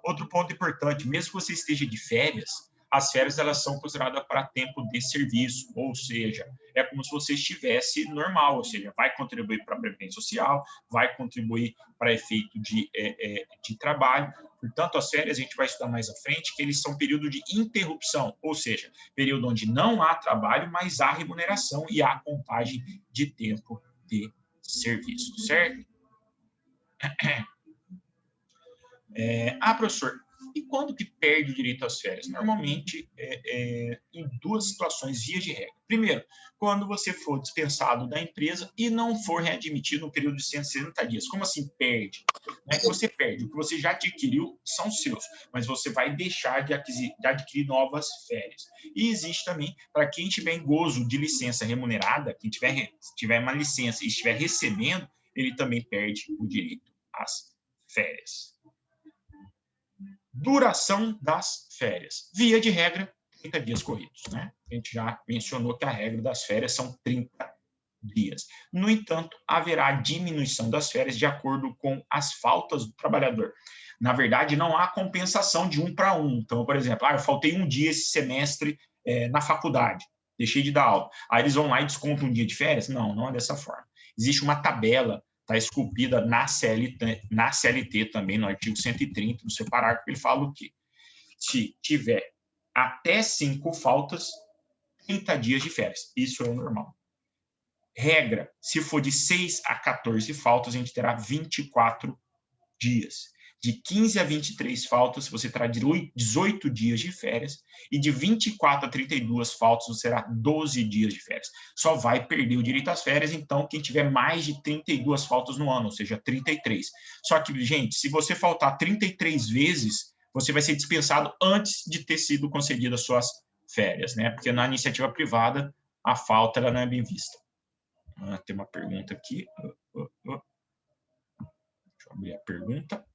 Outro ponto importante, mesmo que você esteja de férias, as férias, elas são consideradas para tempo de serviço, ou seja, é como se você estivesse normal, ou seja, vai contribuir para a Previdência Social, vai contribuir para efeito de trabalho. Portanto, as férias, a gente vai estudar mais à frente, que eles são período de interrupção, ou seja, período onde não há trabalho, mas há remuneração e há contagem de tempo de serviço, certo? Professor, e quando que perde o direito às férias? Normalmente, em duas situações, via de regra. Primeiro, quando você for dispensado da empresa e não for readmitido no período de 160 dias. Como assim perde? Não é que você perde, o que você já adquiriu são seus, mas você vai deixar de adquirir novas férias. E existe também, para quem tiver em gozo de licença remunerada, quem tiver uma licença e estiver recebendo, ele também perde o direito às férias. Duração das férias. Via de regra, 30 dias corridos, né? A gente já mencionou que a regra das férias são 30 dias. No entanto, haverá diminuição das férias de acordo com as faltas do trabalhador. Na verdade, não há compensação de 1 para 1. Então, por exemplo, eu faltei um dia esse semestre na faculdade, deixei de dar aula. Aí eles vão lá e descontam um dia de férias? Não, não é dessa forma. Existe uma tabela, está esculpida na CLT também, no artigo 130, no seu parágrafo, ele fala o quê? Se tiver até 5 faltas, 30 dias de férias. Isso é o normal. Regra, se for de 6 a 14 faltas, a gente terá 24 dias. De 15 a 23 faltas, você terá 18 dias de férias. E de 24 a 32 faltas, você terá 12 dias de férias. Só vai perder o direito às férias, então, quem tiver mais de 32 faltas no ano, ou seja, 33. Só que, gente, se você faltar 33 vezes, você vai ser dispensado antes de ter sido concedido as suas férias, né? Porque na iniciativa privada, a falta ela não é bem vista. Tem uma pergunta aqui. Deixa eu abrir a pergunta.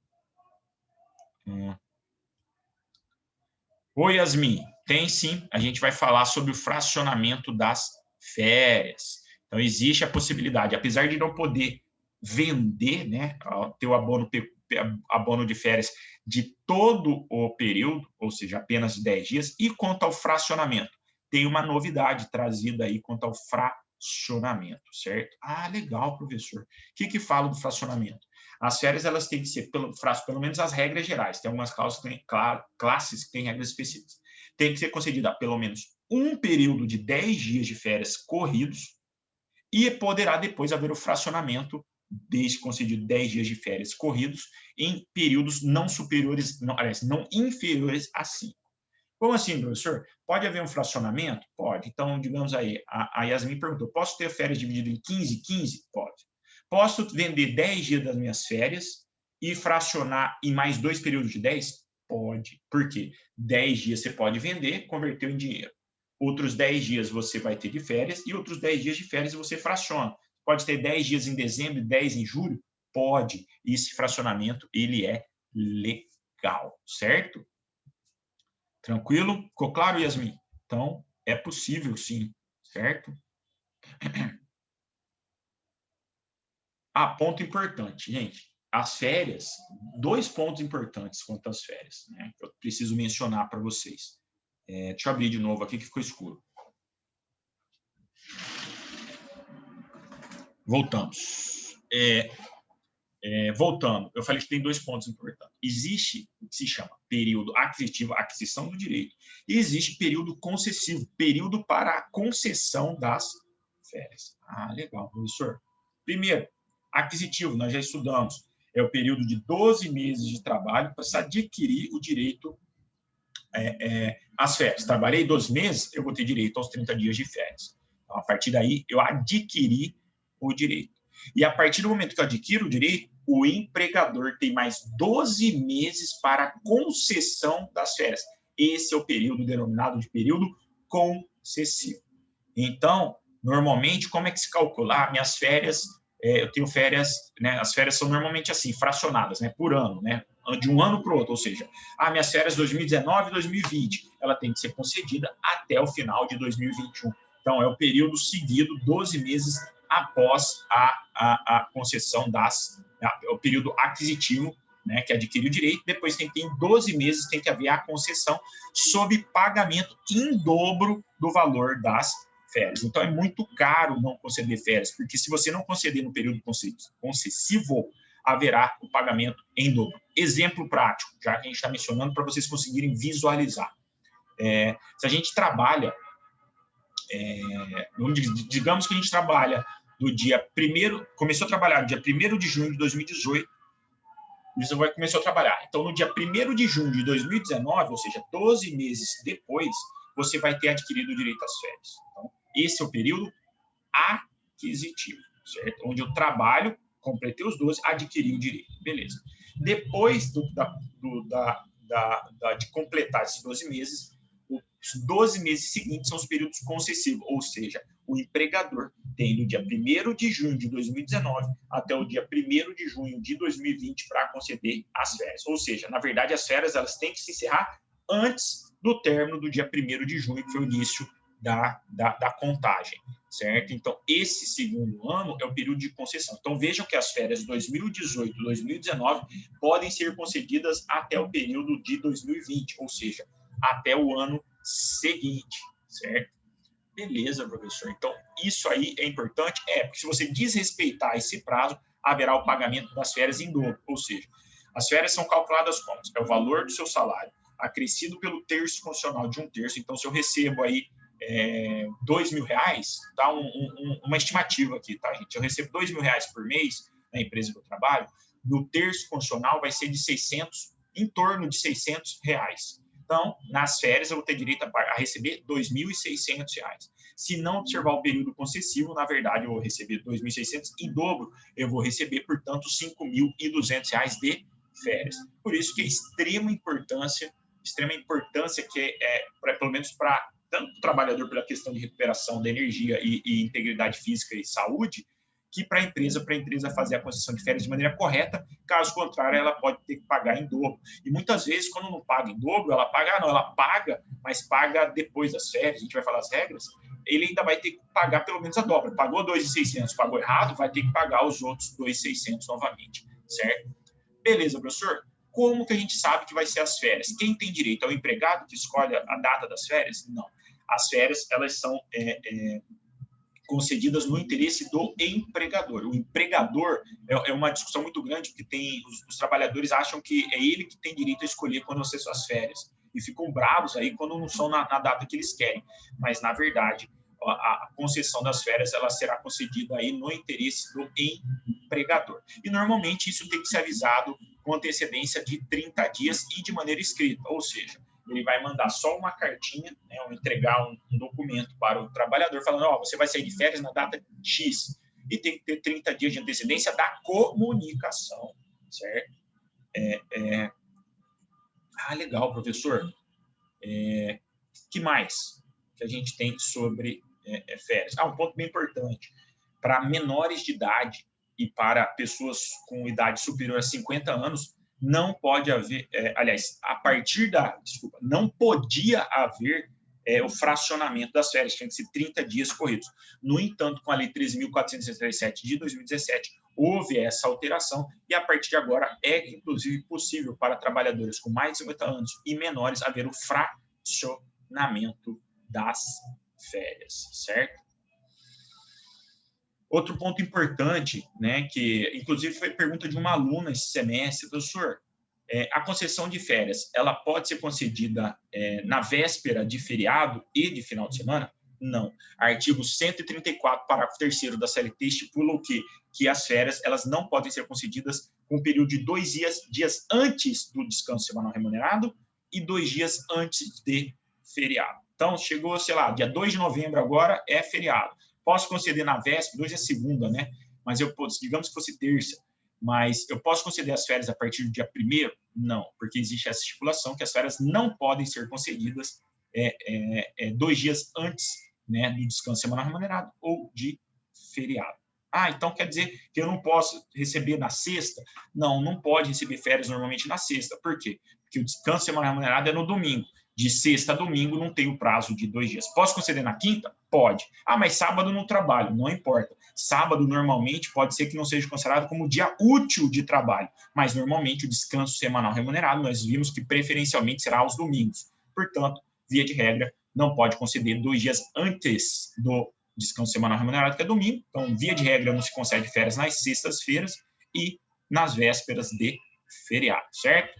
Oi, Yasmin. Tem sim. A gente vai falar sobre o fracionamento das férias. Então, existe a possibilidade, apesar de não poder vender, né, ter o abono de férias de todo o período, ou seja, apenas 10 dias, e quanto ao fracionamento, tem uma novidade trazida aí quanto ao fracionamento, certo? Ah, legal, professor. O que fala do fracionamento? As férias, elas têm que ser, pelo menos as regras gerais, tem algumas classes que têm regras específicas. Tem que ser concedida pelo menos um período de 10 dias de férias corridos, e poderá depois haver o fracionamento, desde concedido 10 dias de férias corridos, em períodos não superiores, não, aliás, não inferiores a 5. Como assim, professor? Pode haver um fracionamento? Pode. Então, digamos aí, a Yasmin perguntou, posso ter férias divididas em 15, 15? Pode. Posso vender 10 dias das minhas férias e fracionar em mais 2 períodos de 10? Pode. Por quê? 10 dias você pode vender, converteu em dinheiro. Outros 10 dias você vai ter de férias e outros 10 dias de férias você fraciona. Pode ter 10 dias em dezembro e 10 em julho? Pode. Esse fracionamento, ele é legal, certo? Tranquilo? Ficou claro, Yasmin? Então, é possível sim, certo? Ah, ponto importante, gente. As férias, 2 pontos importantes quanto às férias, né? Eu preciso mencionar para vocês. Deixa eu abrir de novo aqui que ficou escuro. Voltamos. Voltando, eu falei que tem 2 pontos importantes. Existe o que se chama período aquisitivo, aquisição do direito, e existe período concessivo, período para a concessão das férias. Ah, legal, professor. Primeiro, aquisitivo, nós já estudamos, é o período de 12 meses de trabalho para se adquirir o direito às férias. Trabalhei 12 meses, eu vou ter direito aos 30 dias de férias. Então, a partir daí, eu adquiri o direito. E a partir do momento que eu adquiro o direito, o empregador tem mais 12 meses para concessão das férias. Esse é o período denominado de período concessivo. Então, normalmente, como é que se calcula? Minhas férias, eu tenho férias, né? As férias são normalmente assim, fracionadas, né? Por ano, né? De um ano para o outro, ou seja, minhas férias 2019 e 2020, ela tem que ser concedida até o final de 2021. Então, é o período seguido, 12 meses após a concessão o período aquisitivo, né, que adquire o direito, depois tem que ter em 12 meses, tem que haver a concessão sob pagamento em dobro do valor das férias. Então, é muito caro não conceder férias, porque se você não conceder no período concessivo, haverá o pagamento em dobro. Exemplo prático, já que a gente está mencionando, para vocês conseguirem visualizar. Se a gente trabalha, digamos que a gente trabalha do dia 1º, começou a trabalhar no dia 1º de junho de 2018, você começou a trabalhar. Então, no dia 1º de junho de 2019, ou seja, 12 meses depois, você vai ter adquirido o direito às férias. Então, esse é o período aquisitivo, certo? Onde eu trabalho, completei os 12, adquiri o direito. Beleza. Depois de completar esses 12 meses, os 12 meses seguintes são os períodos concessivos, ou seja, o empregador tem do dia 1º de junho de 2019 até o dia 1º de junho de 2020 para conceder as férias. Ou seja, na verdade, as férias elas têm que se encerrar antes do término do dia 1º de junho, que foi o início da contagem, certo? Então, esse segundo ano é o período de concessão. Então, vejam que as férias 2018 e 2019 podem ser concedidas até o período de 2020, ou seja, até o ano seguinte, certo? Beleza, professor. Então, isso aí é importante? Porque se você desrespeitar esse prazo, haverá o pagamento das férias em dobro, ou seja, as férias são calculadas como? É o valor do seu salário, acrescido pelo terço constitucional de 1/3. Então, se eu recebo aí R$2.000, dá uma estimativa aqui, tá, gente? Eu recebo R$2.000 por mês na empresa que eu trabalho, no terço constitucional vai ser de 600, em torno de R$600. Então, nas férias, eu vou ter direito a receber R$2.600. Se não observar o período concessivo, na verdade, eu vou receber R$2.600 em dobro, eu vou receber, portanto, R$5.200 de férias. Por isso que é extrema importância que pelo menos para tanto o trabalhador pela questão de recuperação da energia e integridade física e saúde, que para a empresa fazer a concessão de férias de maneira correta, caso contrário, ela pode ter que pagar em dobro. E muitas vezes, quando não paga em dobro, ela paga, mas paga depois das férias, a gente vai falar as regras, ele ainda vai ter que pagar pelo menos a dobra. Pagou 2.600, pagou errado, vai ter que pagar os outros 2.600 novamente, certo? Beleza, professor. Como que a gente sabe que vai ser as férias? Quem tem direito? É o empregado que escolhe a data das férias? Não. As férias, elas são concedidas no interesse do empregador. O empregador é uma discussão muito grande, porque os trabalhadores acham que é ele que tem direito a escolher quando vão ser suas férias. E ficam bravos aí quando não são na data que eles querem. Mas, na verdade, a concessão das férias ela será concedida aí no interesse do empregador. E, normalmente, isso tem que ser avisado com antecedência de 30 dias e de maneira escrita, ou seja, ele vai mandar só uma cartinha, né, ou entregar um documento para o trabalhador, falando, você vai sair de férias na data X, e tem que ter 30 dias de antecedência da comunicação, certo? Legal, professor. Que mais que a gente tem sobre férias? Um ponto bem importante. Para menores de idade e para pessoas com idade superior a 50 anos, não pode haver, não podia haver o fracionamento das férias, tinha que ser 30 dias corridos. No entanto, com a Lei 13.467 de 2017, houve essa alteração e, a partir de agora, é, inclusive, possível para trabalhadores com mais de 50 anos e menores haver o fracionamento das férias, certo? Outro ponto importante, né, que inclusive foi pergunta de uma aluna esse semestre, professor, a concessão de férias, ela pode ser concedida na véspera de feriado e de final de semana? Não. Artigo 134, parágrafo 3º da CLT estipula o quê? Que as férias elas não podem ser concedidas com um período de 2 dias antes do descanso semanal remunerado e 2 dias antes de feriado. Então, chegou, sei lá, dia 2 de novembro agora é feriado. Posso conceder na véspera, 2 é segunda, né? Mas digamos que fosse terça, mas eu posso conceder as férias a partir do dia 1º? Não, porque existe essa estipulação que as férias não podem ser concedidas 2 dias antes, né, do descanso semanal remunerado ou de feriado. Então quer dizer que eu não posso receber na sexta? Não, não pode receber férias normalmente na sexta. Por quê? Porque o descanso semanal remunerado é no domingo. De sexta a domingo não tem o prazo de 2 dias. Posso conceder na quinta? Pode. Mas sábado não trabalho, não importa. Sábado, normalmente, pode ser que não seja considerado como dia útil de trabalho, mas normalmente o descanso semanal remunerado, nós vimos que preferencialmente será aos domingos. Portanto, via de regra, não pode conceder 2 dias antes do descanso semanal remunerado, que é domingo. Então, via de regra, não se concede férias nas sextas-feiras e nas vésperas de feriado, certo?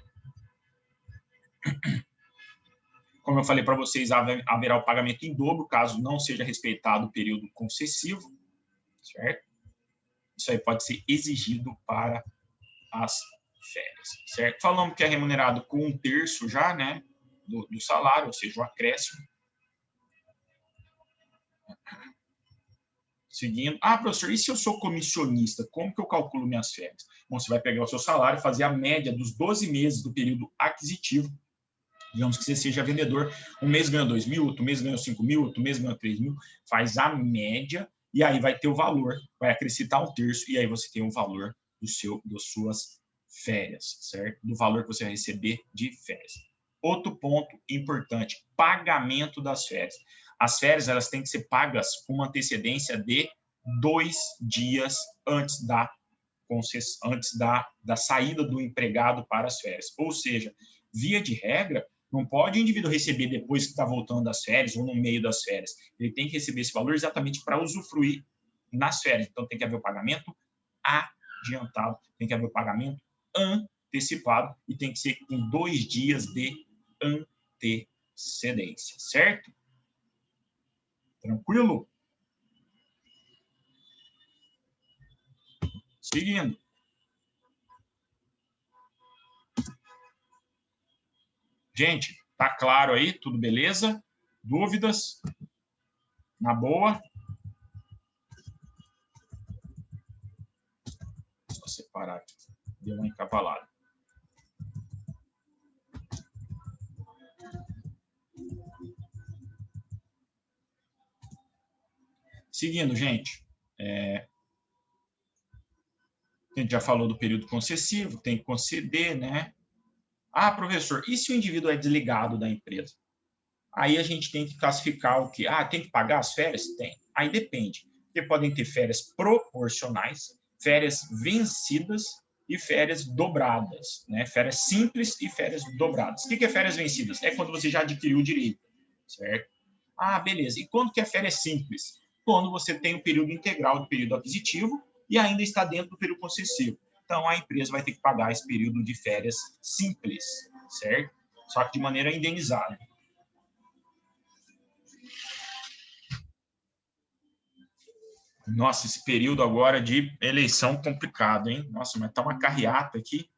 Como eu falei para vocês, haverá o pagamento em dobro, caso não seja respeitado o período concessivo, certo? Isso aí pode ser exigido para as férias, certo? Falamos que é remunerado com 1/3 já, né, do salário, ou seja, o acréscimo. Seguindo. Professor, e se eu sou comissionista, como que eu calculo minhas férias? Bom, você vai pegar o seu salário, fazer a média dos 12 meses do período aquisitivo. Digamos que você seja vendedor, um mês ganhou 2.000, outro mês ganhou 5.000, outro mês ganhou 3.000, faz a média e aí vai ter o valor, vai acrescentar 1/3 e aí você tem o valor das suas férias, certo? Do valor que você vai receber de férias. Outro ponto importante, pagamento das férias. As férias elas têm que ser pagas com uma antecedência de 2 dias antes da saída do empregado para as férias. Ou seja, via de regra, não pode o indivíduo receber depois que está voltando das férias ou no meio das férias. Ele tem que receber esse valor exatamente para usufruir nas férias. Então, tem que haver o pagamento adiantado, tem que haver o pagamento antecipado e tem que ser com 2 dias de antecedência, certo? Tranquilo? Seguindo. Gente, tá claro aí? Tudo beleza? Dúvidas? Na boa? Só separar aqui. Deu uma encavalada. Seguindo, gente. A gente já falou do período concessivo, tem que conceder, né? Ah, professor, e se o indivíduo é desligado da empresa? Aí a gente tem que classificar o quê? Ah, tem que pagar as férias? Tem. Aí depende. Porque podem ter férias proporcionais, férias vencidas e férias dobradas, né? Férias simples e férias dobradas. O que é férias vencidas? É quando você já adquiriu o direito, certo? Ah, beleza. E quando que é férias simples? Quando você tem o período integral do período aquisitivo e ainda está dentro do período concessivo. Então, a empresa vai ter que pagar esse período de férias simples, certo? Só que de maneira indenizada. Nossa, esse período agora de eleição complicado, hein? Nossa, mas tá uma carreata aqui.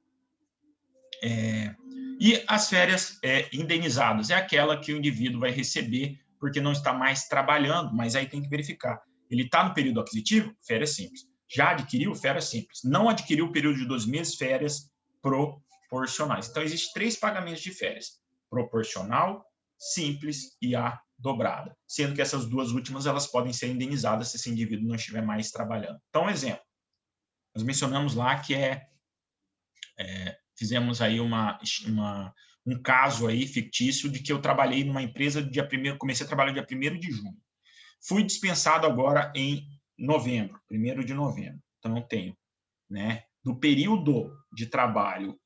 E as férias indenizadas é aquela que o indivíduo vai receber porque não está mais trabalhando, mas aí tem que verificar. Ele está no período aquisitivo? Férias simples. Já adquiriu? Férias simples. Não adquiriu o período de 2 meses? Férias proporcionais. Então, existem 3 pagamentos de férias. Proporcional, simples e a dobrada. Sendo que essas 2 últimas elas podem ser indenizadas se esse indivíduo não estiver mais trabalhando. Então, um exemplo. Nós mencionamos lá que fizemos aí um caso aí fictício de que eu trabalhei numa empresa dia 1º, comecei a trabalhar dia 1º de junho. Fui dispensado agora em novembro, 1º de novembro. Então, eu tenho, né, do período de trabalho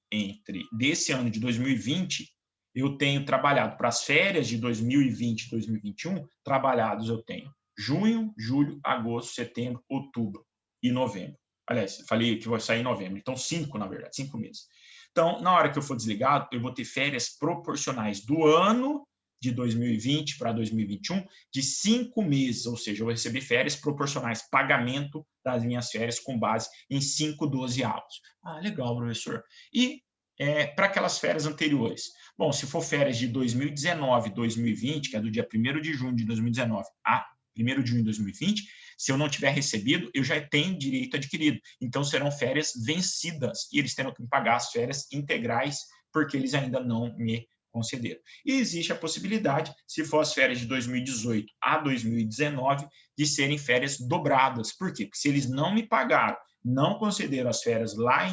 desse ano de 2020, eu tenho trabalhado para as férias de 2020 e 2021, trabalhados eu tenho junho, julho, agosto, setembro, outubro e novembro. Aliás, falei que vai sair em novembro, então 5, na verdade, 5 meses. Então, na hora que eu for desligado, eu vou ter férias proporcionais do ano de 2020 para 2021 de 5 meses, ou seja, eu vou receber férias proporcionais, pagamento das minhas férias com base em 5 12avos. Ah, legal, professor. E para aquelas férias anteriores? Bom, se for férias de 2019, 2020, que é do dia 1º de junho de 2019 a 1º de junho de 2020, se eu não tiver recebido, eu já tenho direito adquirido. Então, serão férias vencidas e eles terão que pagar as férias integrais porque eles ainda não me concederam. E existe a possibilidade, se for as férias de 2018 a 2019, de serem férias dobradas. Por quê? Porque se eles não me pagaram, não concederam as férias lá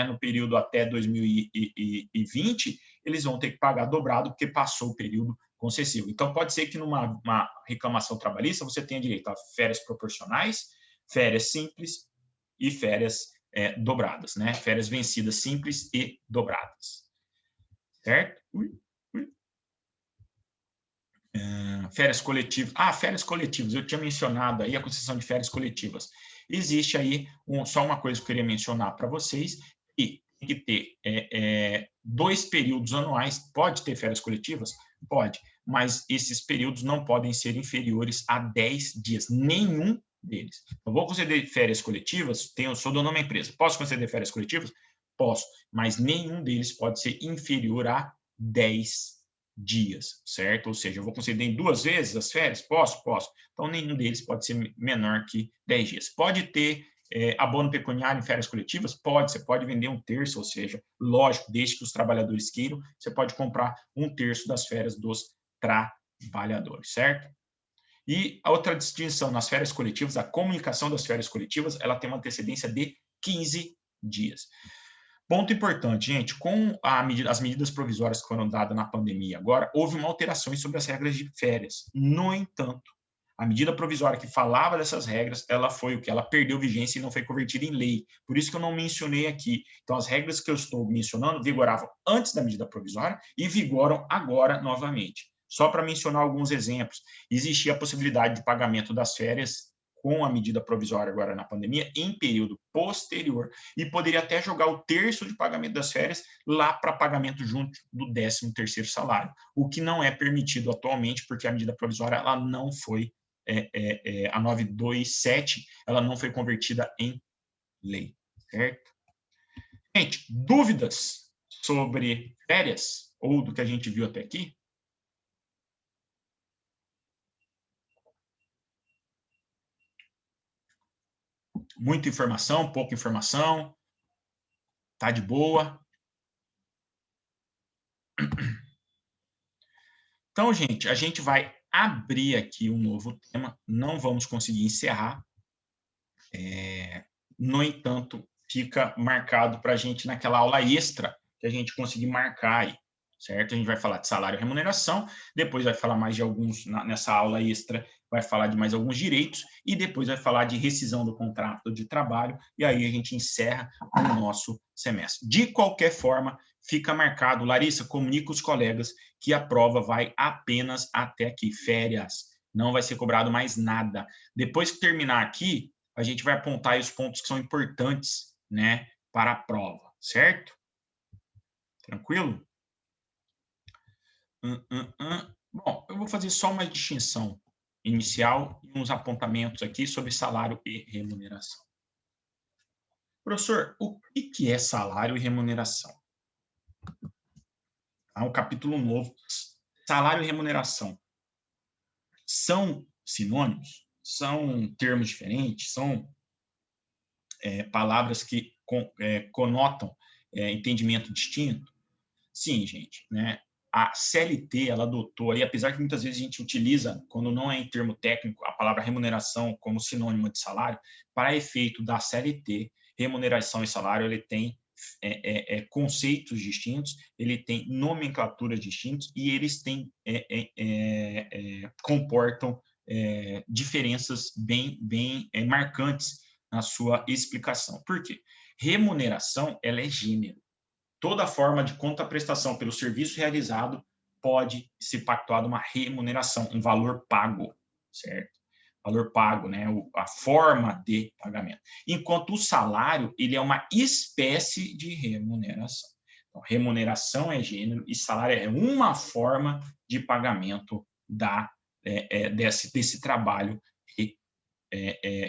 no período até 2020, eles vão ter que pagar dobrado porque passou o período concessivo. Então, pode ser que numa reclamação trabalhista você tenha direito a férias proporcionais, férias simples e férias dobradas, né? Férias vencidas simples e dobradas. Certo? Férias coletivas. Férias coletivas. Eu tinha mencionado aí a concessão de férias coletivas. Existe aí só uma coisa que eu queria mencionar para vocês, e tem que ter 2 períodos anuais. Pode ter férias coletivas? Pode, mas esses períodos não podem ser inferiores a 10 dias, nenhum deles. Eu vou conceder férias coletivas, sou dono de uma empresa, posso conceder férias coletivas? Posso, mas nenhum deles pode ser inferior a 10 dias, certo? Ou seja, eu vou conceder em 2 vezes as férias? Posso? Posso. Então, nenhum deles pode ser menor que 10 dias. Pode ter abono pecuniário em férias coletivas? Pode, você pode vender 1/3, ou seja, lógico, desde que os trabalhadores queiram, você pode comprar 1/3 das férias dos trabalhadores, certo? E a outra distinção nas férias coletivas, a comunicação das férias coletivas, ela tem uma antecedência de 15 dias. Ponto importante, gente, com as medidas provisórias que foram dadas na pandemia agora, houve uma alteração sobre as regras de férias. No entanto, a medida provisória que falava dessas regras, ela foi o que? Ela perdeu vigência e não foi convertida em lei. Por isso que eu não mencionei aqui. Então, as regras que eu estou mencionando vigoravam antes da medida provisória e vigoram agora novamente. Só para mencionar alguns exemplos, existia a possibilidade de pagamento das férias com a medida provisória agora na pandemia, em período posterior, e poderia até jogar o terço de pagamento das férias lá para pagamento junto do 13º salário, o que não é permitido atualmente, porque a medida provisória ela não foi, a 927, ela não foi convertida em lei, certo? Gente, dúvidas sobre férias, ou do que a gente viu até aqui? Muita informação, pouca informação, tá de boa? Então, gente, a gente vai abrir aqui um novo tema, não vamos conseguir encerrar. No entanto, fica marcado para a gente naquela aula extra que a gente conseguir marcar aí, certo? A gente vai falar de salário e remuneração, depois vai falar mais de alguns, nessa aula extra, vai falar de mais alguns direitos, e depois vai falar de rescisão do contrato de trabalho, e aí a gente encerra o nosso semestre. De qualquer forma, fica marcado, Larissa, comunica os colegas que a prova vai apenas até aqui, férias, não vai ser cobrado mais nada. Depois que terminar aqui, a gente vai apontar aí os pontos que são importantes, né, para a prova, certo? Tranquilo? Bom, eu vou fazer só uma distinção inicial e uns apontamentos aqui sobre salário e remuneração. Professor, o que é salário e remuneração? Há um capítulo novo. Salário e remuneração são sinônimos? São termos diferentes? São palavras que conotam entendimento distinto? Sim, gente, né? A CLT, ela adotou aí, apesar que muitas vezes a gente utiliza, quando não é em termo técnico, a palavra remuneração como sinônimo de salário, para efeito da CLT, remuneração e salário, ele tem conceitos distintos, ele tem nomenclaturas distintas e eles têm, comportam diferenças bem marcantes na sua explicação. Por quê? Remuneração, ela é gênero. Toda forma de contraprestação pelo serviço realizado pode ser pactuada uma remuneração, um valor pago, certo? Valor pago, né? A forma de pagamento. Enquanto o salário, ele é uma espécie de remuneração. Então, remuneração é gênero e salário é uma forma de pagamento desse trabalho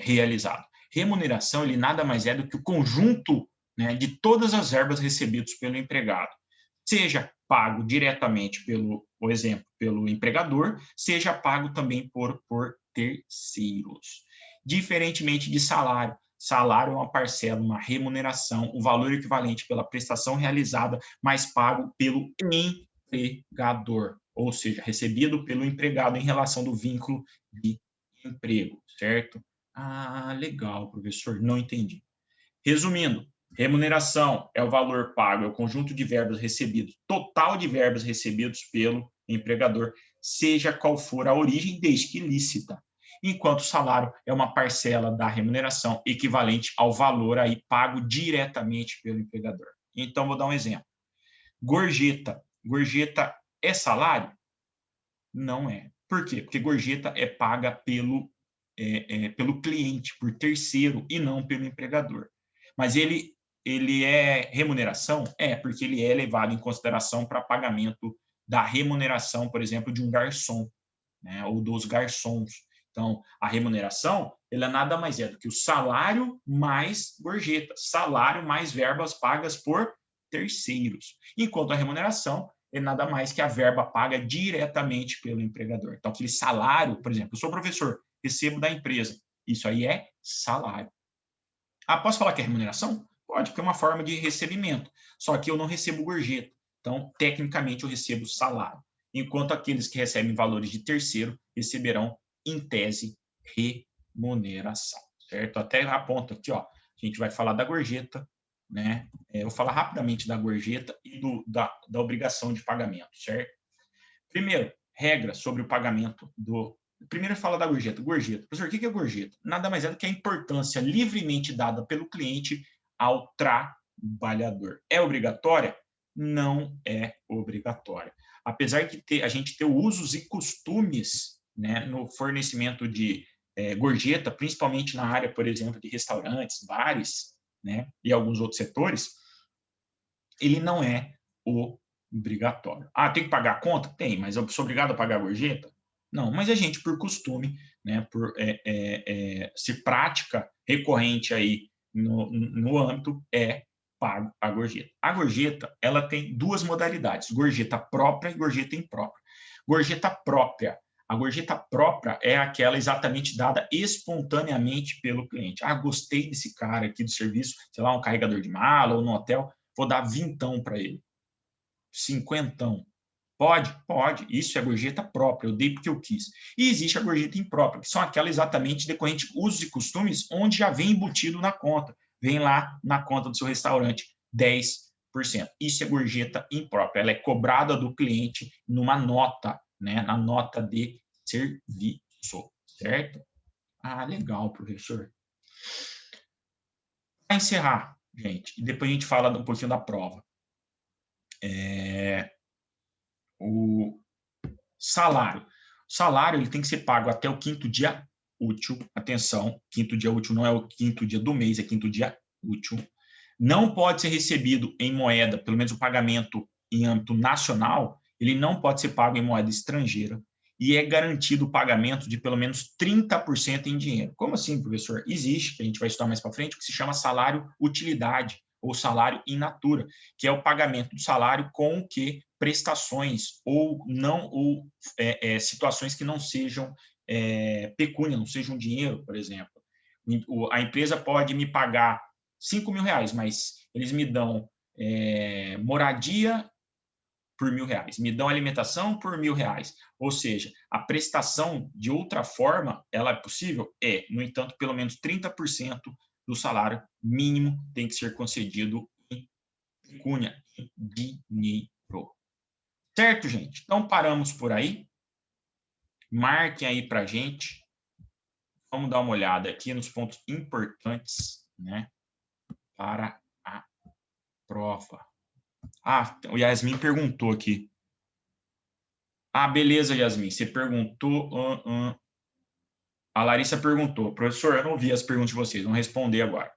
realizado. Remuneração, ele nada mais é do que o conjunto, né, de todas as verbas recebidas pelo empregado, seja pago diretamente por exemplo, pelo empregador, seja pago também por terceiros. Diferentemente de salário, salário é uma parcela, uma remuneração, o valor equivalente pela prestação realizada, mas pago pelo empregador, ou seja, recebido pelo empregado em relação do vínculo de emprego, certo? Ah, legal, professor, não entendi. Resumindo, remuneração é o valor pago, é o conjunto de verbas recebidos, total de verbas recebidos pelo empregador, seja qual for a origem, desde que lícita. Enquanto o salário é uma parcela da remuneração equivalente ao valor aí pago diretamente pelo empregador. Então, vou dar um exemplo. Gorjeta. Gorjeta é salário? Não é. Por quê? Porque gorjeta é paga pelo cliente, por terceiro, e não pelo empregador. Mas ele é remuneração? É, porque ele é levado em consideração para pagamento da remuneração, por exemplo, de um garçom, né, ou dos garçons. Então, a remuneração, ela nada mais é do que o salário mais gorjeta, salário mais verbas pagas por terceiros. Enquanto a remuneração é nada mais que a verba paga diretamente pelo empregador. Então, aquele salário, por exemplo, eu sou professor, recebo da empresa. Isso aí é salário. Ah, posso falar que é remuneração? Pode, porque é uma forma de recebimento. Só que eu não recebo gorjeta. Então, tecnicamente, eu recebo salário. Enquanto aqueles que recebem valores de terceiro receberão, em tese, remuneração. Certo? Até aponta aqui, ó. A gente vai falar da gorjeta, né? Eu vou falar rapidamente da gorjeta e da obrigação de pagamento, certo? Primeiro, regra sobre o pagamento do... Primeiro fala da gorjeta. Gorjeta. Professor, o que é gorjeta? Nada mais é do que a importância livremente dada pelo cliente ao trabalhador. É obrigatória? Não é obrigatória. Apesar de a gente ter usos e costumes, né, no fornecimento de gorjeta, principalmente na área, por exemplo, de restaurantes, bares, né, e alguns outros setores, ele não é obrigatório. Ah, tem que pagar a conta? Tem, mas eu sou obrigado a pagar a gorjeta? Não, mas a gente, por costume, né, por se prática recorrente aí no âmbito, pago a gorjeta. A gorjeta, ela tem duas modalidades, gorjeta própria e gorjeta imprópria. Gorjeta própria. A gorjeta própria é aquela exatamente dada espontaneamente pelo cliente. Ah, gostei desse cara aqui do serviço, sei lá, um carregador de mala ou no hotel, vou dar vintão para ele. Cinquentão. Pode? Pode. Isso é gorjeta própria, eu dei porque eu quis. E existe a gorjeta imprópria, que são aquelas exatamente decorrentes de usos e costumes onde já vem embutido na conta. vem lá na conta do seu restaurante 10%. Isso é gorjeta imprópria, ela é cobrada do cliente numa nota, né, na nota de serviço, certo? Ah, legal, professor. Para encerrar, gente, e depois a gente fala um pouquinho da prova. O salário. O salário ele tem que ser pago até o 5º dia útil. Atenção, 5º dia útil não é o 5º dia do mês, é 5º dia útil. Não pode ser recebido em moeda, pelo menos o pagamento em âmbito nacional, ele não pode ser pago em moeda estrangeira. E é garantido o pagamento de pelo menos 30% em dinheiro. Como assim, professor? Existe, que a gente vai estudar mais para frente, o que se chama salário utilidade, ou salário in natura, que é o pagamento do salário com o que prestações ou não ou situações que não sejam pecúnia, não sejam dinheiro, por exemplo. A empresa pode me pagar R$5.000, mas eles me dão moradia por R$1.000, me dão alimentação por R$1.000. Ou seja, a prestação de outra forma, ela é possível? É. No entanto, pelo menos 30% do salário mínimo tem que ser concedido em pecúnia, em dinheiro. Certo, gente? Então, paramos por aí. Marquem aí para a gente. Vamos dar uma olhada aqui nos pontos importantes, né, para a prova. Ah, o Yasmin perguntou aqui. Ah, beleza, Yasmin. Você perguntou. A Larissa perguntou. Professor, eu não vi as perguntas de vocês. Vamos responder agora.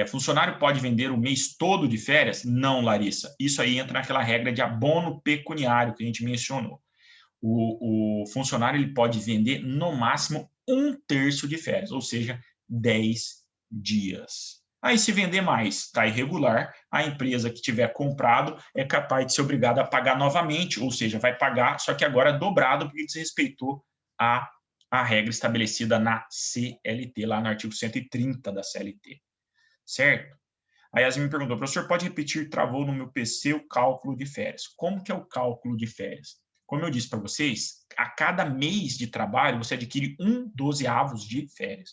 Funcionário pode vender o mês todo de férias? Não, Larissa. Isso aí entra naquela regra de abono pecuniário que a gente mencionou. O funcionário ele pode vender no máximo 1/3 de férias, ou seja, 10 dias. Aí, se vender mais, está irregular, a empresa que tiver comprado é capaz de ser obrigada a pagar novamente, ou seja, vai pagar, só que agora dobrado, porque desrespeitou a regra estabelecida na CLT, lá no artigo 130 da CLT. Certo? A Yasmin me perguntou, professor, pode repetir, travou no meu PC o cálculo de férias. Como que é o cálculo de férias? Como eu disse para vocês, a cada mês de trabalho, você adquire 1/12 de férias.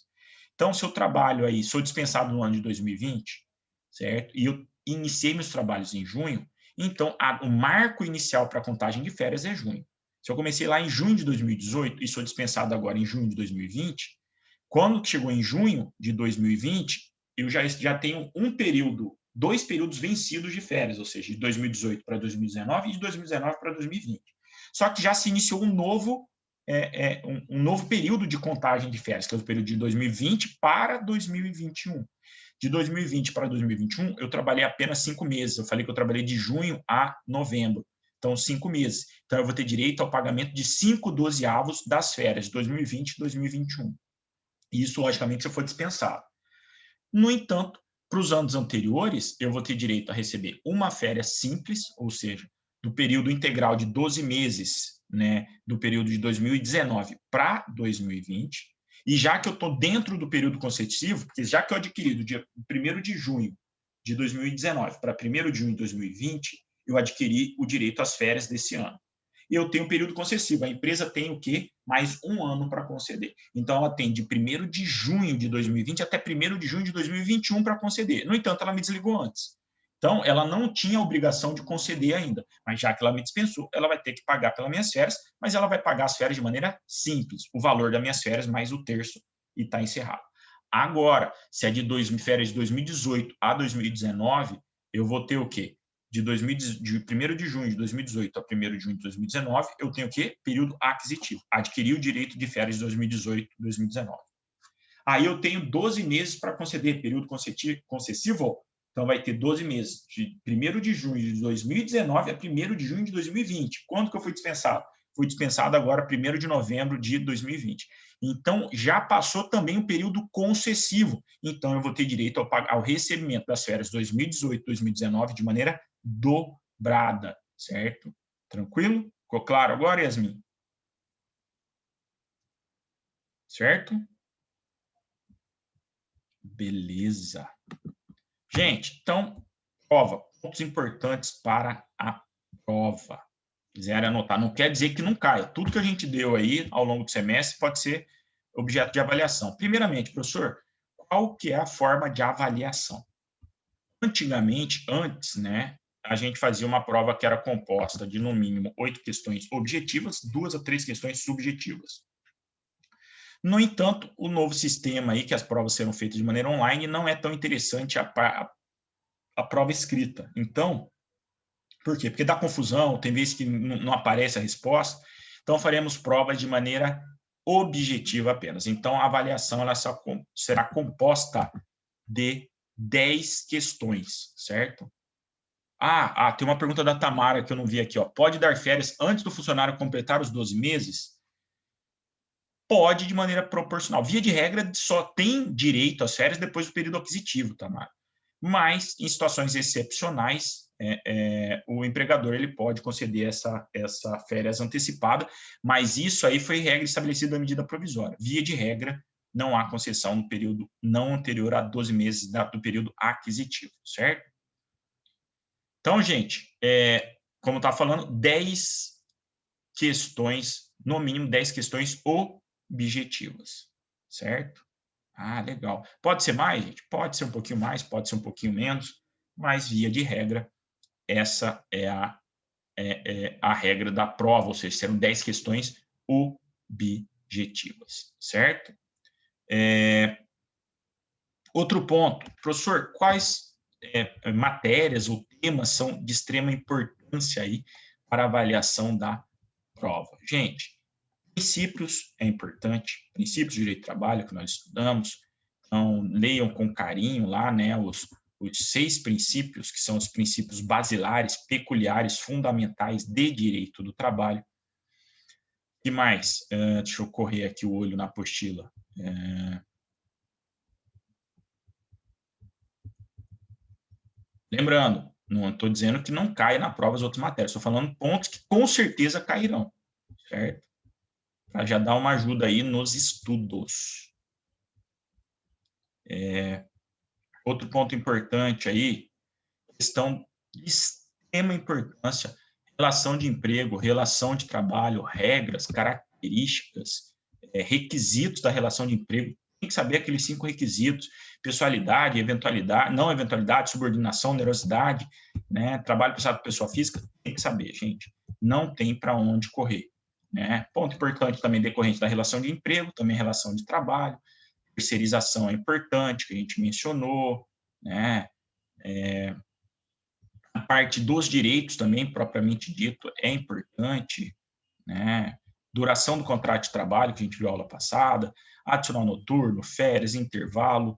Então, se eu trabalho aí, sou dispensado no ano de 2020, certo? E eu iniciei meus trabalhos em junho, então o marco inicial para a contagem de férias é junho. Se eu comecei lá em junho de 2018 e sou dispensado agora em junho de 2020, quando chegou em junho de 2020, eu já tenho dois períodos vencidos de férias, ou seja, de 2018 para 2019 e de 2019 para 2020. Só que já se iniciou um novo período de contagem de férias, que é o período de 2020 para 2021. De 2020 para 2021, eu trabalhei apenas 5 meses. Eu falei que eu trabalhei de junho a novembro. Então, 5 meses. Então, eu vou ter direito ao pagamento de 5/12 das férias de 2020 e 2021. Isso, logicamente, se eu for dispensado. No entanto, para os anos anteriores, eu vou ter direito a receber uma férias simples, ou seja, do período integral de 12 meses, né, do período de 2019 para 2020, e já que eu estou dentro do período consecutivo, porque já que eu adquiri do dia 1º de junho de 2019 para 1º de junho de 2020, eu adquiri o direito às férias desse ano. E eu tenho um período concessivo. A empresa tem o quê? Mais um ano para conceder. Então, ela tem de 1º de junho de 2020 até 1º de junho de 2021 para conceder. No entanto, ela me desligou antes. Então, ela não tinha a obrigação de conceder ainda. Mas já que ela me dispensou, ela vai ter que pagar pelas minhas férias, mas ela vai pagar as férias de maneira simples. O valor das minhas férias mais o terço e está encerrado. Agora, se é de férias de 2018 a 2019, eu vou ter o quê? De 1º de junho de 2018 a 1º de junho de 2019, eu tenho o quê? Período aquisitivo. Adquiri o direito de férias de 2018 e 2019. Aí eu tenho 12 meses para conceder período concessivo, então vai ter 12 meses, de 1º de junho de 2019 a 1º de junho de 2020. Quando que eu fui dispensado? Fui dispensado agora 1º de novembro de 2020. Então, já passou também o período concessivo. Então, eu vou ter direito ao recebimento das férias 2018 e 2019 de maneira dobrada, certo? Tranquilo? Ficou claro agora, Yasmin? Certo? Beleza. Gente, então, prova. Pontos importantes para a prova. Quiserem anotar, não quer dizer que não caia. Tudo que a gente deu aí ao longo do semestre pode ser objeto de avaliação. Primeiramente, professor, qual qual que é a forma de avaliação? Antigamente, antes, né, a gente fazia uma prova que era composta de, no mínimo, 8 questões objetivas, 2 a 3 questões subjetivas. No entanto, o novo sistema aí, que as provas serão feitas de maneira online, não é tão interessante a prova escrita. Então, por quê? Porque dá confusão, tem vezes que não aparece a resposta. Então, faremos provas de maneira objetiva apenas. Então, a avaliação ela será composta de 10 questões, certo? Tem uma pergunta da Tamara que eu não vi aqui. Ó. Pode dar férias antes do funcionário completar os 12 meses? Pode, de maneira proporcional. Via de regra, só tem direito às férias depois do período aquisitivo, Tamara. Mas, em situações excepcionais, o empregador ele pode conceder essa férias antecipada, mas isso aí foi regra estabelecida na medida provisória. Via de regra, não há concessão no período não anterior a 12 meses do período aquisitivo, certo? Então, gente, como está falando, 10 questões, no mínimo 10 questões objetivas, certo? Legal. Pode ser mais, gente? Pode ser um pouquinho mais, pode ser um pouquinho menos, mas, via de regra, essa é a regra da prova, ou seja, serão 10 questões objetivas, certo? Outro ponto, professor, quais matérias ou temas são de extrema importância aí para a avaliação da prova? Gente, princípios é importante, princípios de direito do trabalho que nós estudamos, então leiam com carinho lá, né, os 6 princípios, que são os princípios basilares, peculiares, fundamentais de direito do trabalho. E mais? Deixa eu correr aqui o olho na apostila. Lembrando, não estou dizendo que não caia na prova as outras matérias, estou falando pontos que com certeza cairão, certo? Para já dar uma ajuda aí nos estudos. Outro ponto importante aí, questão de extrema importância, relação de emprego, relação de trabalho, regras, características, requisitos da relação de emprego. Tem que saber aqueles 5 requisitos: pessoalidade, eventualidade, não eventualidade, subordinação, onerosidade, né? Trabalho prestado por pessoa física. Tem que saber, gente. Não tem para onde correr, né? Ponto importante também decorrente da relação de emprego, também relação de trabalho. Terceirização é importante, que a gente mencionou, né? A parte dos direitos também, propriamente dito, é importante, né? Duração do contrato de trabalho, que a gente viu aula passada, adicional noturno, férias, intervalos,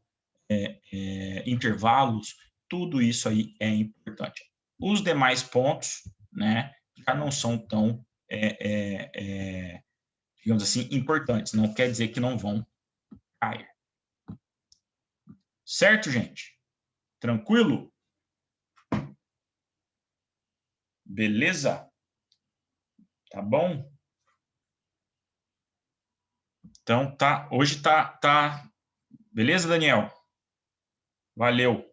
tudo isso aí é importante. Os demais pontos, né, já não são tão, digamos assim, importantes. Não quer dizer que não vão cair. Certo, gente? Tranquilo? Beleza? Tá bom? Então, tá. Hoje tá. Beleza, Daniel? Valeu.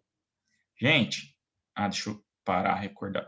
Gente, deixa eu parar, recordar.